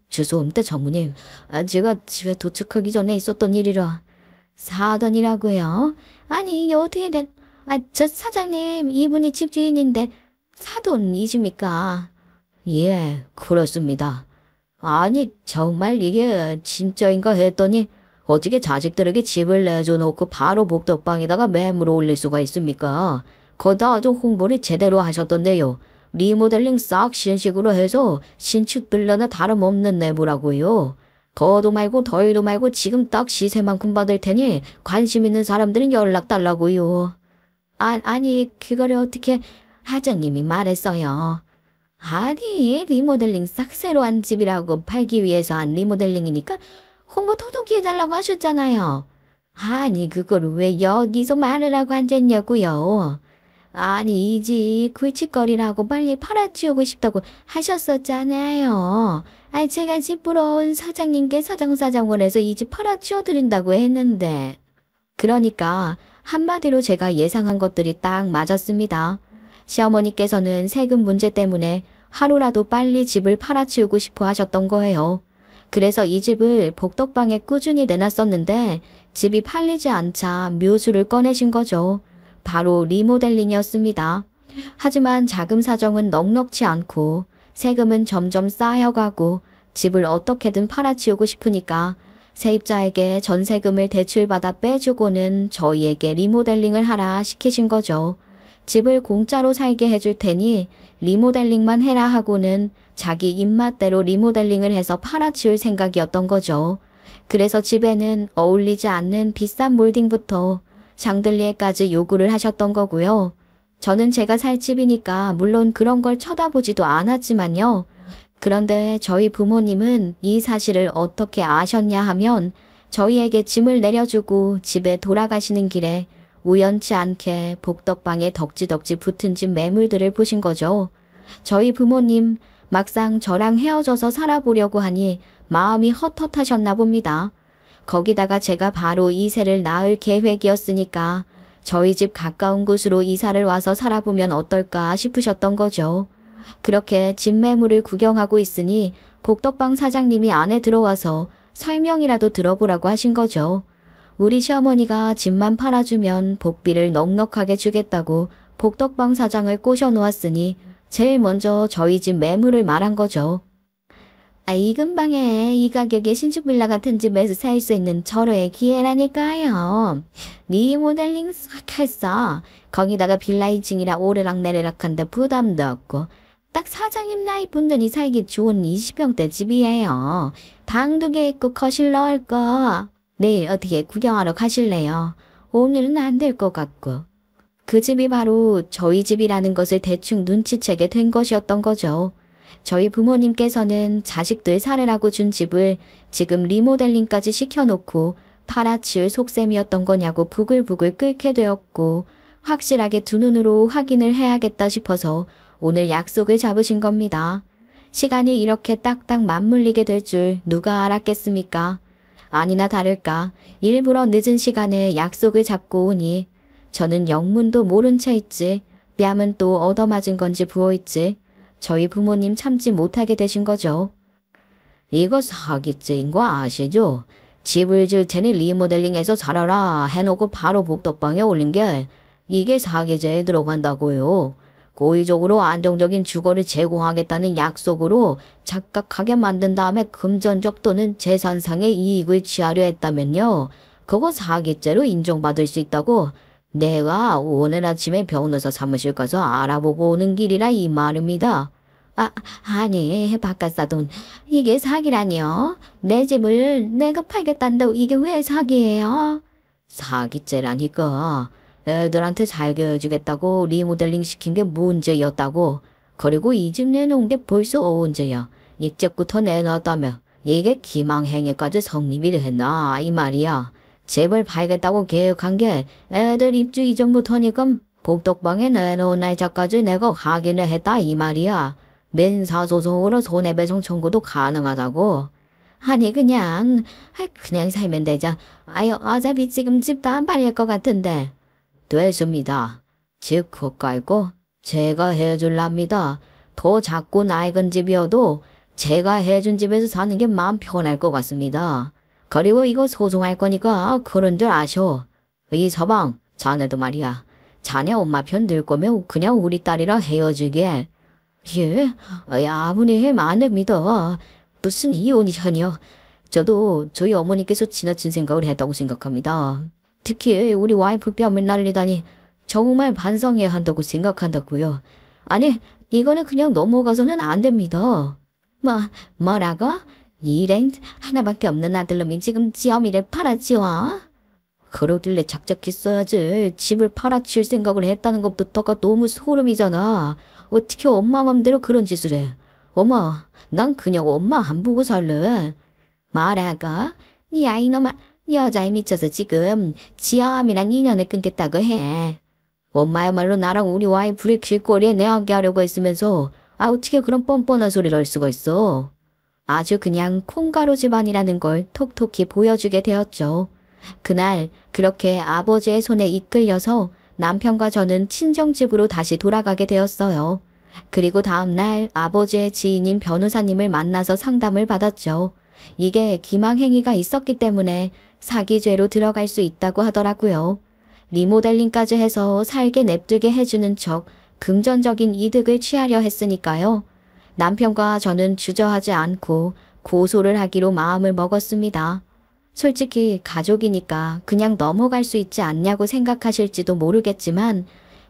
죄송합니다, 장모님. 제가 집에 도착하기 전에 있었던 일이라. 사돈이라고요? 아니, 이게 어떻게 된... 저 사장님, 이분이 집주인인데 사돈이십니까? 예, 그렇습니다. 아니, 정말 이게 진짜인가 했더니 어떻게 자식들에게 집을 내줘놓고 바로 복덕방에다가 매물을 올릴 수가 있습니까? 거기다 아주 홍보를 제대로 하셨던데요. 리모델링 싹 신식으로 해서 신축들려나 다름없는 내부라고요. 더도 말고 덜도 말고 지금 딱 시세만큼 받을 테니 관심 있는 사람들은 연락 달라고요. 아니 그거를 어떻게 하정님이 말했어요. 아니 리모델링 싹 새로 한 집이라고 팔기 위해서 한 리모델링이니까 홍보 더더욱 해달라고 하셨잖아요. 아니 그걸 왜 여기서 말을 하고 앉았냐고요. 아니, 이 집 굴칫거리라고 빨리 팔아치우고 싶다고 하셨었잖아요. 아니, 제가 집 보러 온 사장님께 사정사정원에서 이 집 팔아치워드린다고 했는데. 그러니까 한마디로 제가 예상한 것들이 딱 맞았습니다. 시어머니께서는 세금 문제 때문에 하루라도 빨리 집을 팔아치우고 싶어 하셨던 거예요. 그래서 이 집을 복덕방에 꾸준히 내놨었는데 집이 팔리지 않자 묘수를 꺼내신 거죠. 바로 리모델링이었습니다. 하지만 자금 사정은 넉넉치 않고 세금은 점점 쌓여가고 집을 어떻게든 팔아치우고 싶으니까 세입자에게 전세금을 대출받아 빼주고는 저희에게 리모델링을 하라 시키신 거죠. 집을 공짜로 살게 해줄 테니 리모델링만 해라 하고는 자기 입맛대로 리모델링을 해서 팔아치울 생각이었던 거죠. 그래서 집에는 어울리지 않는 비싼 몰딩부터 샹들리에까지 요구를 하셨던 거고요. 저는 제가 살 집이니까 물론 그런 걸 쳐다보지도 않았지만요. 그런데 저희 부모님은 이 사실을 어떻게 아셨냐 하면 저희에게 짐을 내려주고 집에 돌아가시는 길에 우연치 않게 복덕방에 덕지덕지 붙은 집 매물들을 보신 거죠. 저희 부모님 막상 저랑 헤어져서 살아보려고 하니 마음이 헛헛하셨나 봅니다. 거기다가 제가 바로 이세를 낳을 계획이었으니까 저희 집 가까운 곳으로 이사를 와서 살아보면 어떨까 싶으셨던 거죠. 그렇게 집 매물을 구경하고 있으니 복덕방 사장님이 안에 들어와서 설명이라도 들어보라고 하신 거죠. 우리 시어머니가 집만 팔아주면 복비를 넉넉하게 주겠다고 복덕방 사장을 꼬셔놓았으니 제일 먼저 저희 집 매물을 말한 거죠. 이 근방에 이 가격에 신축 빌라 같은 집에서 살 수 있는 절호의 기회라니까요. 리모델링 싹 했어. 거기다가 빌라 2층이라 오르락내리락한데 부담도 없고 딱 사장님 나이 분들이 살기 좋은 20평대 집이에요. 방 2개 있고 거실 넣을 거. 내일 어떻게 구경하러 가실래요? 오늘은 안 될 것 같고. 그 집이 바로 저희 집이라는 것을 대충 눈치채게 된 것이었던 거죠. 저희 부모님께서는 자식들 살으라고 준 집을 지금 리모델링까지 시켜놓고 팔아치울 속셈이었던 거냐고 부글부글 끓게 되었고 확실하게 두 눈으로 확인을 해야겠다 싶어서 오늘 약속을 잡으신 겁니다. 시간이 이렇게 딱딱 맞물리게 될 줄 누가 알았겠습니까? 아니나 다를까 일부러 늦은 시간에 약속을 잡고 오니 저는 영문도 모른 채 있지 뺨은 또 얻어맞은 건지 부어있지 저희 부모님 참지 못하게 되신 거죠. 이거 사기죄인 거 아시죠? 집을 질 테니 리모델링해서 살아라 해놓고 바로 복덕방에 올린 게 이게 사기죄에 들어간다고요. 고의적으로 안정적인 주거를 제공하겠다는 약속으로 착각하게 만든 다음에 금전적 또는 재산상의 이익을 취하려 했다면요. 그거 사기죄로 인정받을 수 있다고 내가 오늘 아침에 변호사 사무실 가서 알아보고 오는 길이라 이 말입니다. 아니 바깥사돈 이게 사기라니요? 내 집을 내가 팔겠다는데 이게 왜 사기예요? 사기죄라니까. 애들한테 살게 해주겠다고 리모델링 시킨 게 문제였다고. 그리고 이 집 내놓은 게 벌써 언제야. 이제부터 내놨다며. 이게 기망행위까지 성립이 했나 이 말이야. 집을 팔겠다고 계획한 게 애들 입주 이전부터니까 복덕방에 내놓은 날짜까지 내가 확인을 했다 이 말이야. 민사소송으로 손해배상 청구도 가능하다고. 아니 그냥 살면 되자. 어차피 지금 집도 안 팔릴 것 같은데. 됐습니다. 집 그까이고 제가 해줄랍니다. 더 작고 낡은 집이어도 제가 해준 집에서 사는 게 마음 편할 것 같습니다. 그리고 이거 소송할 거니까 그런 줄 아셔. 이 서방, 자네도 말이야. 자네 엄마 편 들 거면 그냥 우리 딸이랑 헤어지게. 예? 아버님 안 됩니다. 무슨 이혼이셔니요. 저도 저희 어머니께서 지나친 생각을 했다고 생각합니다. 특히 우리 와이프 뺨을 날리다니 정말 반성해야 한다고 생각한다고요. 아니 이거는 그냥 넘어가서는 안 됩니다. 뭐라고? 일행 하나밖에 없는 아들놈이 지금 지 어미를 팔아치워? 그러길래 작작했어야지. 집을 팔아치울 생각을 했다는 것부터가 너무 소름이잖아. 어떻게 엄마 맘대로 그런 짓을 해. 어머, 난 그냥 엄마 안 보고 살래. 뭐라고? 이 아이놈아, 여자에 미쳐서 지금 지 어미랑 인연을 끊겠다고 해. 엄마야말로 나랑 우리 와이프를 길거리에 내하게 하려고 했으면서 어떻게 그런 뻔뻔한 소리를 할 수가 있어. 아주 그냥 콩가루 집안이라는 걸 톡톡히 보여주게 되었죠. 그날 그렇게 아버지의 손에 이끌려서 남편과 저는 친정집으로 다시 돌아가게 되었어요. 그리고 다음날 아버지의 지인인 변호사님을 만나서 상담을 받았죠. 이게 기망행위가 있었기 때문에 사기죄로 들어갈 수 있다고 하더라고요. 리모델링까지 해서 살게 냅두게 해주는 척 금전적인 이득을 취하려 했으니까요. 남편과 저는 주저하지 않고 고소를 하기로 마음을 먹었습니다. 솔직히 가족이니까 그냥 넘어갈 수 있지 않냐고 생각하실지도 모르겠지만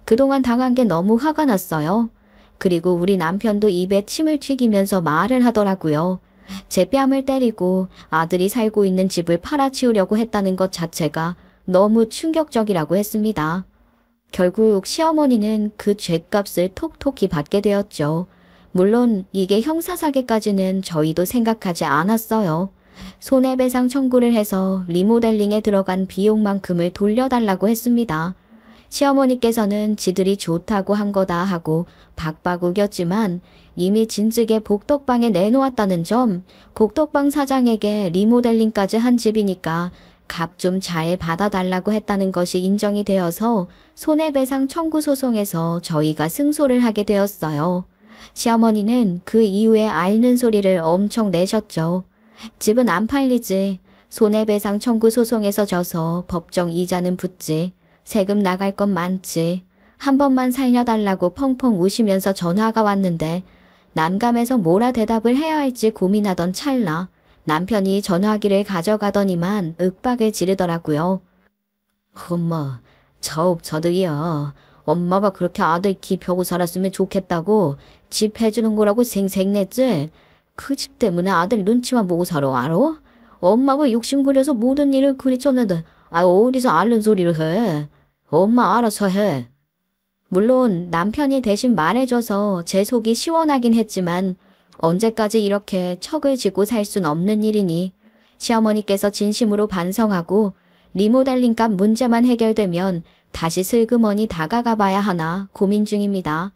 그동안 당한 게 너무 화가 났어요. 그리고 우리 남편도 입에 침을 튀기면서 말을 하더라고요. 제 뺨을 때리고 아들이 살고 있는 집을 팔아치우려고 했다는 것 자체가 너무 충격적이라고 했습니다. 결국 시어머니는 그 죗값을 톡톡히 받게 되었죠. 물론 이게 형사사기까지는 저희도 생각하지 않았어요. 손해배상 청구를 해서 리모델링에 들어간 비용만큼을 돌려달라고 했습니다. 시어머니께서는 지들이 좋다고 한 거다 하고 박박 우겼지만 이미 진즉에 복덕방에 내놓았다는 점, 복덕방 사장에게 리모델링까지 한 집이니까 값 좀 잘 받아달라고 했다는 것이 인정이 되어서 손해배상 청구 소송에서 저희가 승소를 하게 되었어요. 시어머니는 그 이후에 앓는 소리를 엄청 내셨죠. 집은 안 팔리지. 손해배상 청구 소송에서 져서 법정 이자는 붙지. 세금 나갈 건 많지. 한 번만 살려달라고 펑펑 우시면서 전화가 왔는데 난감해서 뭐라 대답을 해야 할지 고민하던 찰나 남편이 전화기를 가져가더니만 윽박을 지르더라고요. 엄마, 저도요. 엄마가 그렇게 아들 기 펴고 살았으면 좋겠다고 집 해주는 거라고 생색냈지. 그 집 때문에 아들 눈치만 보고 살아, 알아? 엄마가 욕심 부려서 모든 일을 그리 쳤는데 어디서 앓는 소리를 해. 엄마 알아서 해. 물론 남편이 대신 말해줘서 제 속이 시원하긴 했지만 언제까지 이렇게 척을 쥐고 살 순 없는 일이니 시어머니께서 진심으로 반성하고 리모델링값 문제만 해결되면 다시 슬그머니 다가가 봐야 하나 고민 중입니다.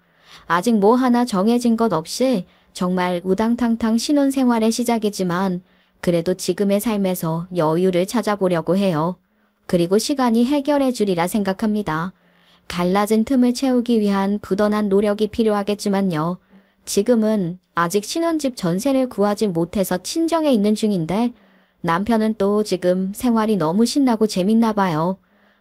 아직 뭐 하나 정해진 것 없이 정말 우당탕탕 신혼생활의 시작이지만 그래도 지금의 삶에서 여유를 찾아보려고 해요. 그리고 시간이 해결해 주리라 생각합니다. 갈라진 틈을 채우기 위한 부단한 노력이 필요하겠지만요. 지금은 아직 신혼집 전세를 구하지 못해서 친정에 있는 중인데 남편은 또 지금 생활이 너무 신나고 재밌나 봐요.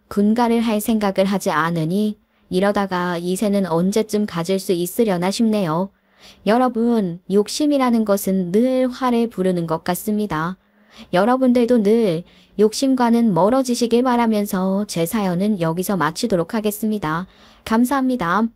군가를 할 생각을 하지 않으니 이러다가 이세는 언제쯤 가질 수 있으려나 싶네요. 여러분, 욕심이라는 것은 늘 화를 부르는 것 같습니다. 여러분들도 늘 욕심과는 멀어지시길 바라면서 제 사연은 여기서 마치도록 하겠습니다. 감사합니다.